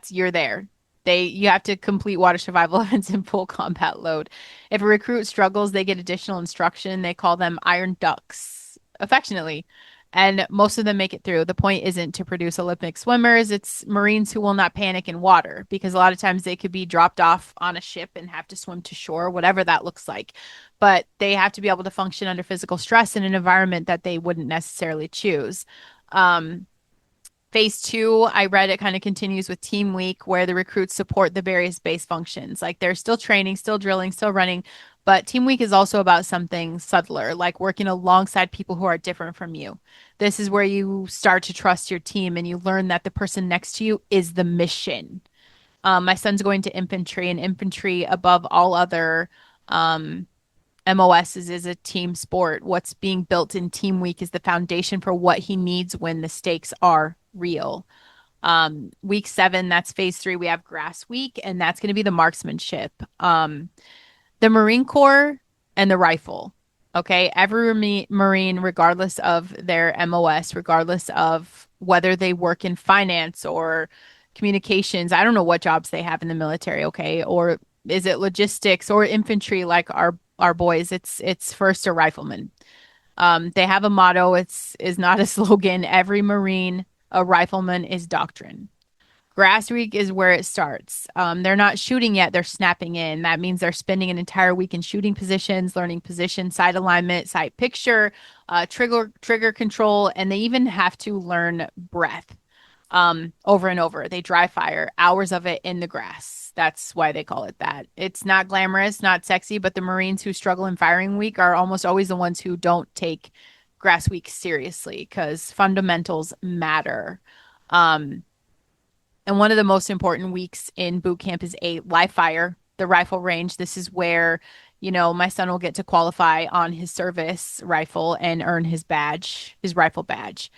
you're there. You have to complete water survival events in full combat load. If a recruit struggles, they get additional instruction. They call them iron ducks affectionately. And most of them make it through. The point isn't to produce Olympic swimmers. It's Marines who will not panic in water because a lot of times they could be dropped off on a ship and have to swim to shore, whatever that looks like. But they have to be able to function under physical stress in an environment that they wouldn't necessarily choose. Phase 2, I read it kind of continues with Team Week, where the recruits support the various base functions. Like they're still training, still drilling, still running, but Team Week is also about something subtler, like working alongside people who are different from you. This is where you start to trust your team and you learn that the person next to you is the mission. My son's going to infantry, and infantry, above all other MOS is a team sport. What's being built in Team Week is the foundation for what he needs when the stakes are real. Week 7, that's phase 3. We have grass week, and that's going to be the marksmanship. The Marine Corps and the rifle. Okay. Every Marine, regardless of their MOS, regardless of whether they work in finance or communications, I don't know what jobs they have in the military. Okay. Or is it logistics or infantry like our boys? It's first a rifleman. They have a motto. Is not a slogan. Every Marine, a rifleman is doctrine. Grass week is where it starts. They're not shooting yet. They're snapping in. That means they're spending an entire week in shooting positions, learning position, sight alignment, sight picture, trigger control, and they even have to learn breath over and over. They dry fire, hours of it in the grass. That's why they call it that. It's not glamorous, not sexy, but the Marines who struggle in firing week are almost always the ones who don't take grass week seriously because fundamentals matter. And one of the most important weeks in boot camp is live fire, the rifle range. This is where, my son will get to qualify on his service rifle and earn his badge, his rifle badge.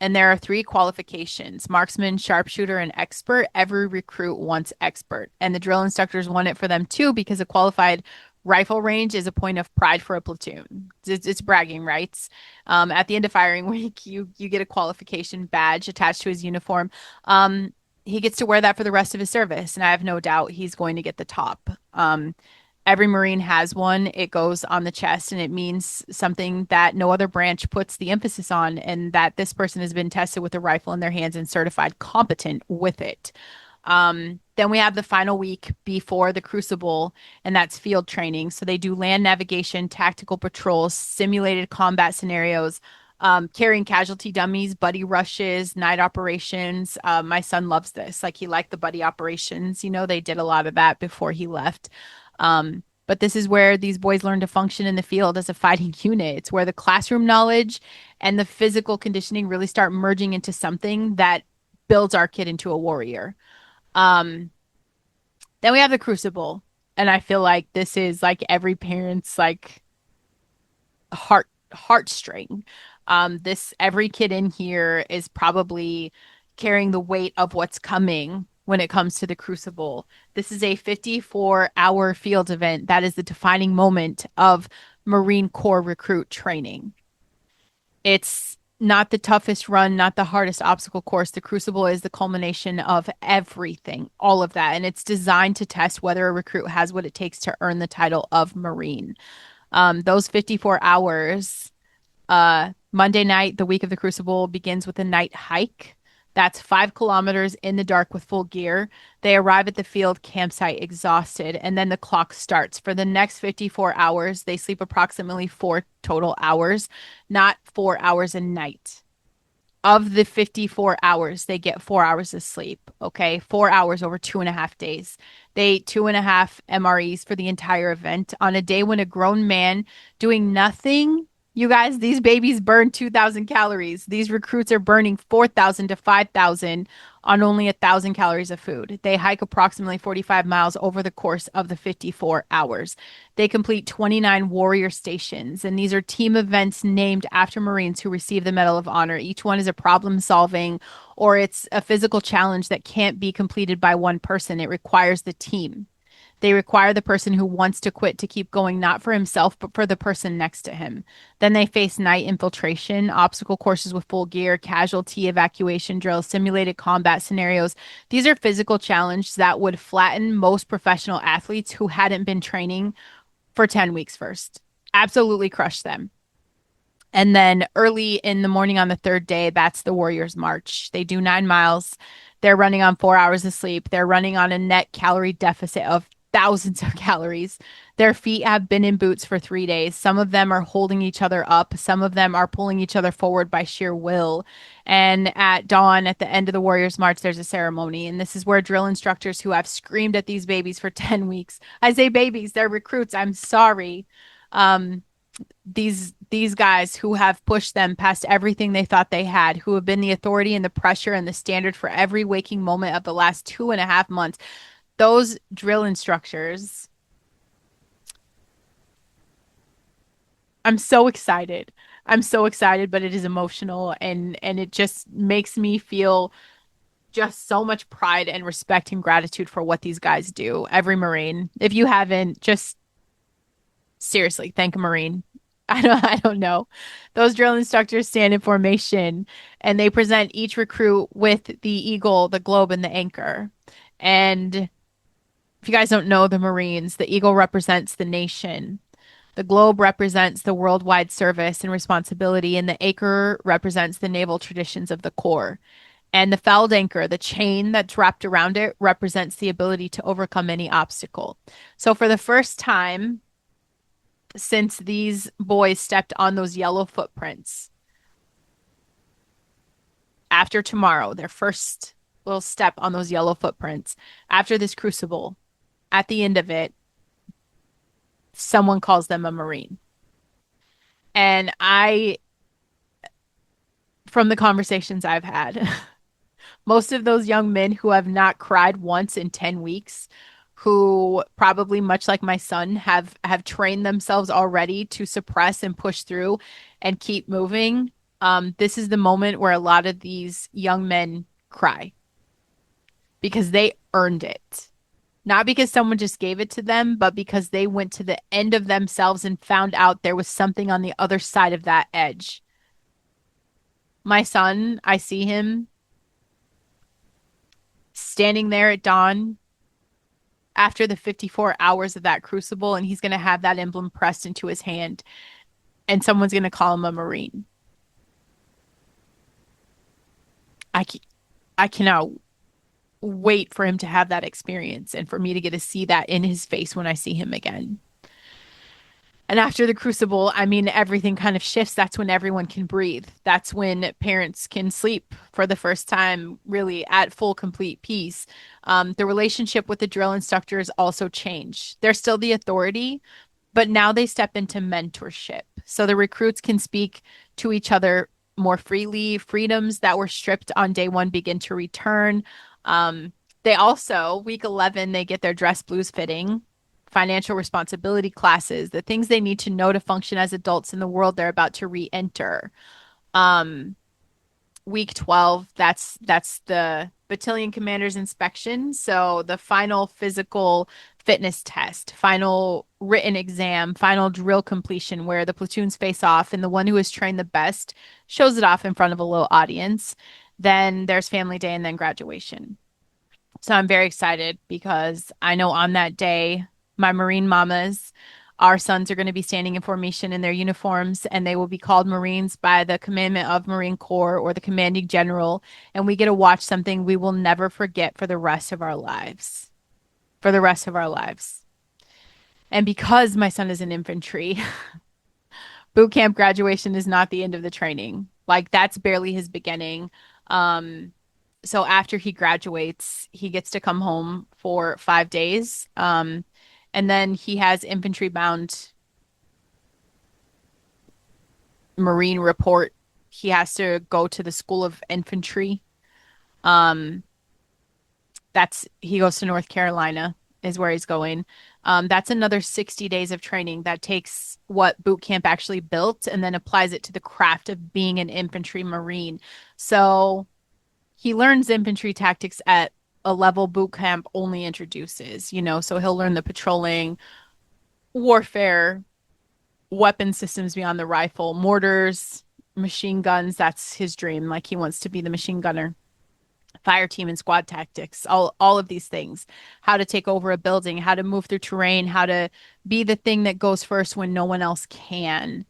And there are three qualifications: marksman, sharpshooter, and expert. Every recruit wants expert. And the drill instructors want it for them too, because a qualified rifle range is a point of pride for a platoon. It's bragging rights. At the end of firing week, you get a qualification badge attached to his uniform. Um, he gets to wear that for the rest of his service, and I have no doubt he's going to get the top. Every Marine has one. It goes on the chest, and it means something that no other branch puts the emphasis on, and that this person has been tested with a rifle in their hands and certified competent with it. Then we have the final week before the Crucible, and that's field training. So they do land navigation, tactical patrols, simulated combat scenarios, carrying casualty dummies, buddy rushes, night operations. My son loves this. Like, he liked the buddy operations. They did a lot of that before he left. But this is where these boys learn to function in the field as a fighting unit. It's where the classroom knowledge and the physical conditioning really start merging into something that builds our kid into a warrior. Um, then we have the Crucible, and I feel like this is like every parent's like heartstring. This every kid in here is probably carrying the weight of what's coming when it comes to the Crucible. This is a 54-hour field event that is the defining moment of Marine Corps recruit training. It's not the toughest run, not the hardest obstacle course. The Crucible is the culmination of everything, all of that. And it's designed to test whether a recruit has what it takes to earn the title of Marine. Those 54 hours, Monday night, the week of the Crucible, begins with a night hike. That's 5 kilometers in the dark with full gear. They arrive at the field campsite exhausted, and then the clock starts. For the next 54 hours, they sleep approximately 4 total hours, not 4 hours a night. Of the 54 hours, they get 4 hours of sleep. Okay. 4 hours over 2.5 days. They ate 2.5 MREs for the entire event on a day when a grown man doing nothing. You guys, these babies burn 2,000 calories. These recruits are burning 4,000 to 5,000 on only 1,000 calories of food. They hike approximately 45 miles over the course of the 54 hours. They complete 29 warrior stations, and these are team events named after Marines who receive the Medal of Honor. Each one is a problem solving, or it's a physical challenge that can't be completed by one person. It requires the team. They require the person who wants to quit to keep going, not for himself, but for the person next to him. Then they face night infiltration, obstacle courses with full gear, casualty evacuation drills, simulated combat scenarios. These are physical challenges that would flatten most professional athletes who hadn't been training for 10 weeks first. Absolutely crush them. And then early in the morning on the third day, that's the Warriors March. They do 9 miles. They're running on 4 hours of sleep. They're running on a net calorie deficit of thousands of calories. Their feet have been in boots for 3 days. Some of them are holding each other up. Some of them are pulling each other forward by sheer will. And at dawn, at the end of the Warriors March, there's a ceremony. And this is where drill instructors who have screamed at these babies for 10 weeks. I say babies, they're recruits. I'm sorry. Um, these guys who have pushed them past everything they thought they had, who have been the authority and the pressure and the standard for every waking moment of the last 2.5 months. Those drill instructors, I'm so excited. I'm so excited, but it is emotional, and it just makes me feel just so much pride and respect and gratitude for what these guys do. Every Marine. If you haven't, just seriously, thank a Marine. I don't know. Those drill instructors stand in formation, and they present each recruit with the eagle, the globe, and the anchor. And if you guys don't know the Marines, the eagle represents the nation. The globe represents the worldwide service and responsibility, and the anchor represents the naval traditions of the Corps. And the fouled anchor, the chain that's wrapped around it, represents the ability to overcome any obstacle. So for the first time since these boys stepped on those yellow footprints, after tomorrow, their first little step on those yellow footprints, after this Crucible, at the end of it, someone calls them a Marine. And from the conversations I've had, most of those young men who have not cried once in 10 weeks, who probably much like my son have trained themselves already to suppress and push through and keep moving, This is the moment where a lot of these young men cry because they earned it. Not because someone just gave it to them, but because they went to the end of themselves and found out there was something on the other side of that edge. My son, I see him standing there at dawn after the 54 hours of that crucible, and he's going to have that emblem pressed into his hand, and someone's going to call him a Marine. I, I cannot wait for him to have that experience and for me to get to see that in his face when I see him again. And after the crucible, I mean, everything kind of shifts. That's when everyone can breathe. That's when parents can sleep for the first time, really at full, complete peace. The relationship with the drill instructors also change. They're still the authority, but now they step into mentorship. So the recruits can speak to each other more freely. Freedoms that were stripped on day one begin to return. Um, they also, week 11, they get their dress blues fitting, financial responsibility classes, the things they need to know to function as adults in the world they're about to re-enter. Um, week 12, that's the battalion commander's inspection. So the final physical fitness test, final written exam, final drill completion where the platoons face off and the one who is trained the best shows it off in front of a little audience. Then there's family day and then graduation. So I'm very excited because I know on that day, my Marine mamas, our sons are going to be standing in formation in their uniforms and they will be called Marines by the commandment of Marine Corps or the commanding general. And we get to watch something we will never forget for the rest of our lives. For the rest of our lives. And because my son is in infantry, boot camp graduation is not the end of the training. Like that's barely his beginning. Um, so after he graduates, he gets to come home for 5 days. And then he has infantry bound Marine report. He has to go to the School of Infantry. Um, that's he goes to North Carolina is where he's going. That's another 60 days of training that takes what boot camp actually built and then applies it to the craft of being an infantry Marine. So he learns infantry tactics at a level boot camp only introduces, so he'll learn the patrolling, warfare, weapon systems beyond the rifle, mortars, machine guns. That's his dream. Like he wants to be the machine gunner, fire team and squad tactics, all of these things, how to take over a building, how to move through terrain, how to be the thing that goes first when no one else can.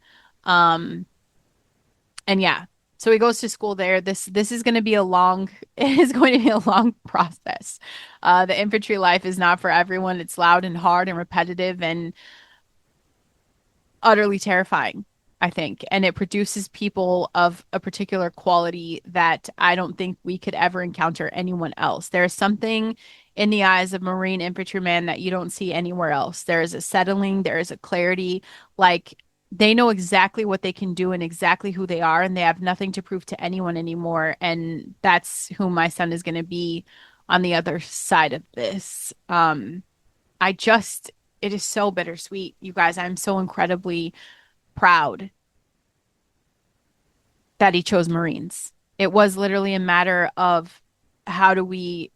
Um, and yeah, so he goes to school there. This is going to be a long it is going to be a long process. The infantry life is not for everyone. It's loud and hard and repetitive and utterly terrifying, I think. And it produces people of a particular quality that I don't think we could ever encounter anyone else. There is something in the eyes of Marine infantrymen that you don't see anywhere else. There is a settling, there is a clarity. Like they know exactly what they can do and exactly who they are, and they have nothing to prove to anyone anymore. And that's who my son is going to be on the other side of this. I just, it is so bittersweet, you guys. I'm so incredibly proud that he chose Marines. It was literally a matter of how do we,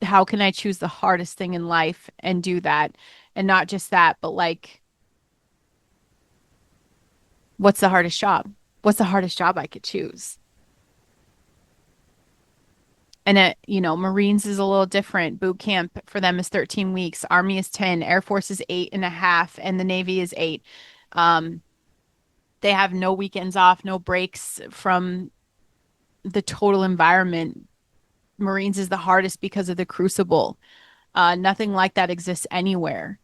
how can I choose the hardest thing in life and do that? And not just that, but like, what's the hardest job? What's the hardest job I could choose? And Marines is a little different. Boot camp for them is 13 weeks. Army is 10. Air Force is 8.5. And the Navy is 8. Um, they have no weekends off, no breaks from the total environment. Marines is the hardest because of the Crucible. Nothing like that exists anywhere.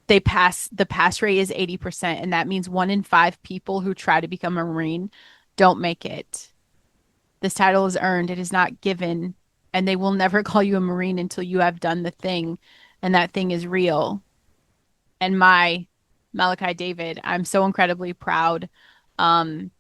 The pass rate is 80%, and that means 1 in 5 people who try to become a Marine don't make it. This title is earned, it is not given, and they will never call you a Marine until you have done the thing, and that thing is real. And my Malachi David, I'm so incredibly proud. Um,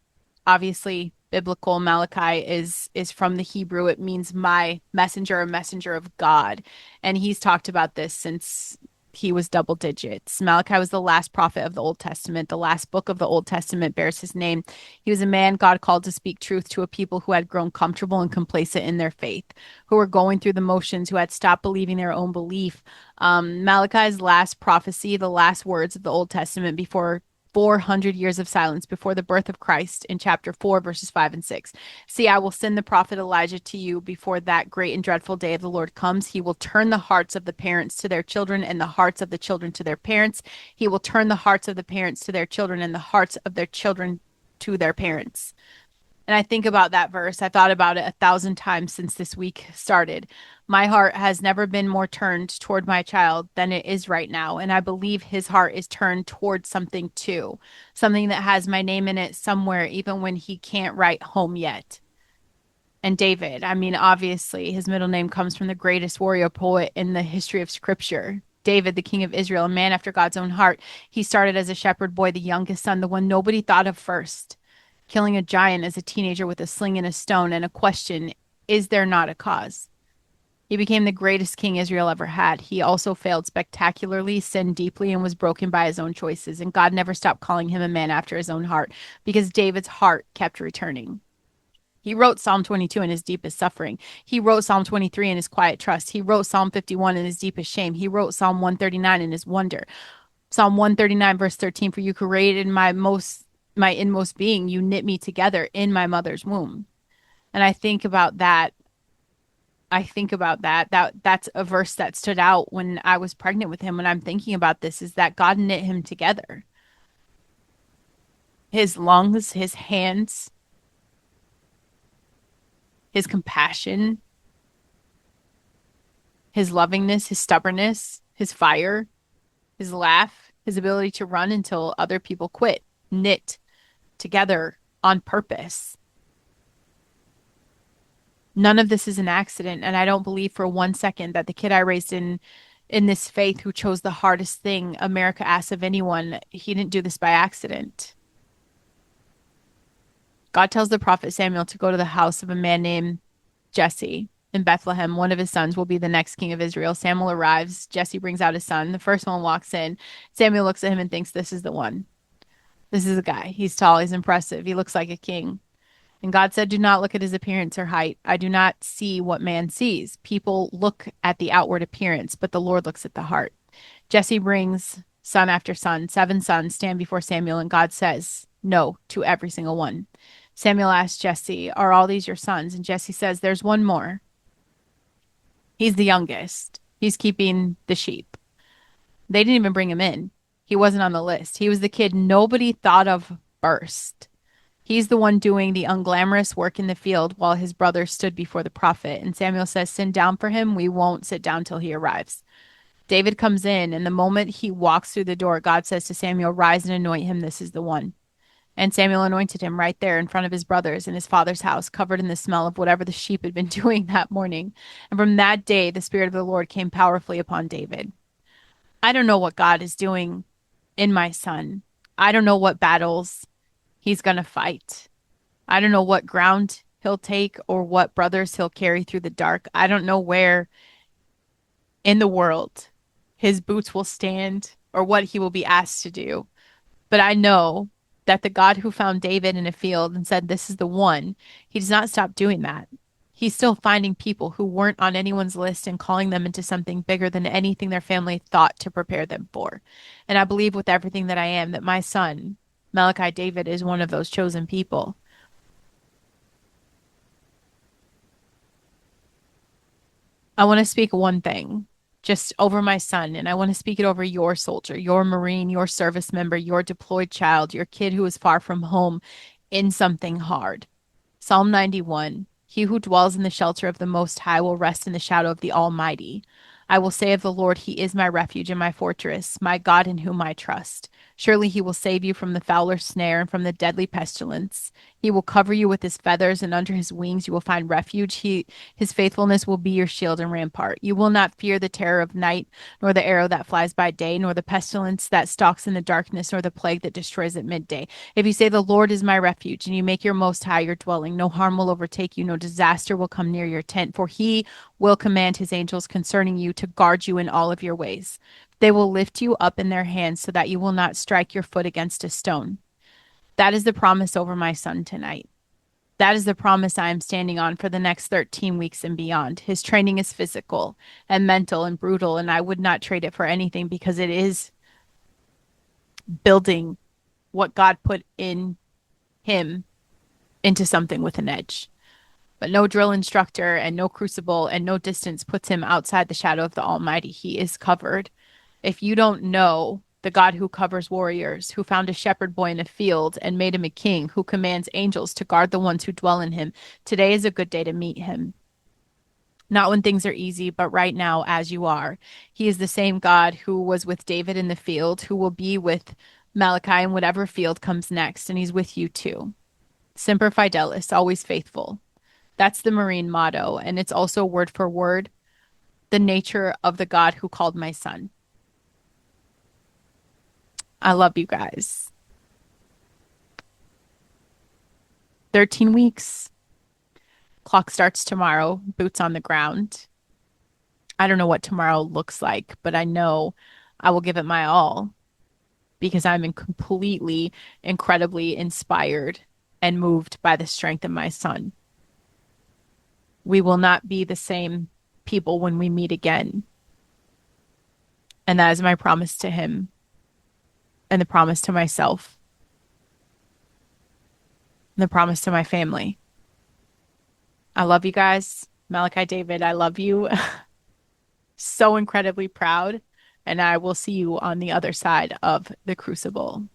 Obviously, biblical Malachi is from the Hebrew. It means my messenger, a messenger of God. And he's talked about this since he was double digits. Malachi was the last prophet of the Old Testament. The last book of the Old Testament bears his name. He was a man God called to speak truth to a people who had grown comfortable and complacent in their faith, who were going through the motions, who had stopped believing their own belief. Malachi's last prophecy, the last words of the Old Testament before 400 years of silence before the birth of Christ in chapter 4, verses 5 and 6. See, I will send the prophet Elijah to you before that great and dreadful day of the Lord comes. He will turn the hearts of the parents to their children and the hearts of the children to their parents. He will turn the hearts of the parents to their children and the hearts of their children to their parents. And I think about that verse. I thought about it 1,000 times since this week started. My heart has never been more turned toward my child than it is right now. And I believe his heart is turned towards something too, something that has my name in it somewhere, even when he can't write home yet. And David, I mean, obviously, his middle name comes from the greatest warrior poet in the history of scripture. David, the king of Israel, a man after God's own heart. He started as a shepherd boy, the youngest son, the one nobody thought of first, killing a giant as a teenager with a sling and a stone and a question, is there not a cause? He became the greatest king Israel ever had. He also failed spectacularly, sinned deeply, and was broken by his own choices. And God never stopped calling him a man after his own heart because David's heart kept returning. He wrote Psalm 22 in his deepest suffering. He wrote Psalm 23 in his quiet trust. He wrote Psalm 51 in his deepest shame. He wrote Psalm 139 in his wonder. Psalm 139 verse 13, for you created my inmost being, you knit me together in my mother's womb. And I think about that. That's a verse that stood out when I was pregnant with him. When I'm thinking about this, is that God knit him together. His lungs, his hands, his compassion, his lovingness, his stubbornness, his fire, his laugh, his ability to run until other people quit, knit together on purpose. None of this is an accident, and I don't believe for 1 second that the kid I raised in this faith who chose the hardest thing America asks of anyone, he didn't do this by accident. God tells the prophet Samuel to go to the house of a man named Jesse in Bethlehem. One of his sons will be the next king of Israel. Samuel arrives. Jesse brings out his son. The first one walks in. Samuel looks at him and thinks, this is the one. This is the guy. He's tall. He's impressive. He looks like a king. And God said, do not look at his appearance or height. I do not see what man sees. People look at the outward appearance, but the Lord looks at the heart. Jesse brings son after son. 7 sons stand before Samuel, and God says no to every single one. Samuel asks Jesse, are all these your sons? And Jesse says, there's one more. He's the youngest. He's keeping the sheep. They didn't even bring him in. He wasn't on the list. He was the kid nobody thought of first. He's the one doing the unglamorous work in the field while his brother stood before the prophet. And Samuel says, sit down for him. We won't sit down till he arrives. David comes in, and the moment he walks through the door, God says to Samuel, rise and anoint him. This is the one. And Samuel anointed him right there in front of his brothers in his father's house, covered in the smell of whatever the sheep had been doing that morning. And from that day, the Spirit of the Lord came powerfully upon David. I don't know what God is doing in my son. I don't know what battles he's going to fight. I don't know what ground he'll take or what brothers he'll carry through the dark. I don't know where in the world his boots will stand or what he will be asked to do. But I know that the God who found David in a field and said, this is the one, he does not stop doing that. He's still finding people who weren't on anyone's list and calling them into something bigger than anything their family thought to prepare them for. And I believe with everything that I am that my son, Malachi David, is one of those chosen people. I want to speak one thing just over my son, and I want to speak it over your soldier, your Marine, your service member, your deployed child, your kid who is far from home in something hard. Psalm 91, he who dwells in the shelter of the Most High will rest in the shadow of the Almighty. I will say of the Lord, he is my refuge and my fortress, my God in whom I trust. Surely he will save you from the fowler's snare and from the deadly pestilence. He will cover you with his feathers, and under his wings you will find refuge. His faithfulness will be your shield and rampart. You will not fear the terror of night, nor the arrow that flies by day, nor the pestilence that stalks in the darkness, nor the plague that destroys at midday. If you say, the Lord is my refuge, and you make your Most High your dwelling, no harm will overtake you, no disaster will come near your tent, for he will command his angels concerning you to guard you in all of your ways. They will lift you up in their hands so that you will not strike your foot against a stone. That is the promise over my son tonight. That is the promise I am standing on for the next 13 weeks and beyond. His training is physical and mental and brutal, and I would not trade it for anything because it is building what God put in him into something with an edge. But no drill instructor and no crucible and no distance puts him outside the shadow of the Almighty. He is covered. If you don't know the God who covers warriors, who found a shepherd boy in a field and made him a king, who commands angels to guard the ones who dwell in him, today is a good day to meet him. Not when things are easy, but right now, as you are. He is the same God who was with David in the field, who will be with Malachi in whatever field comes next, and he's with you too. Semper Fidelis, always faithful. That's the Marine motto, and it's also word for word the nature of the God who called my son. I love you guys. 13 weeks. Clock starts tomorrow, boots on the ground. I don't know what tomorrow looks like, but I know I will give it my all because I'm completely, incredibly inspired and moved by the strength of my son. We will not be the same people when we meet again. And that is my promise to him and the promise to myself and the promise to my family. I love you guys. Malachi David, I love you. So incredibly proud. And I will see you on the other side of the crucible.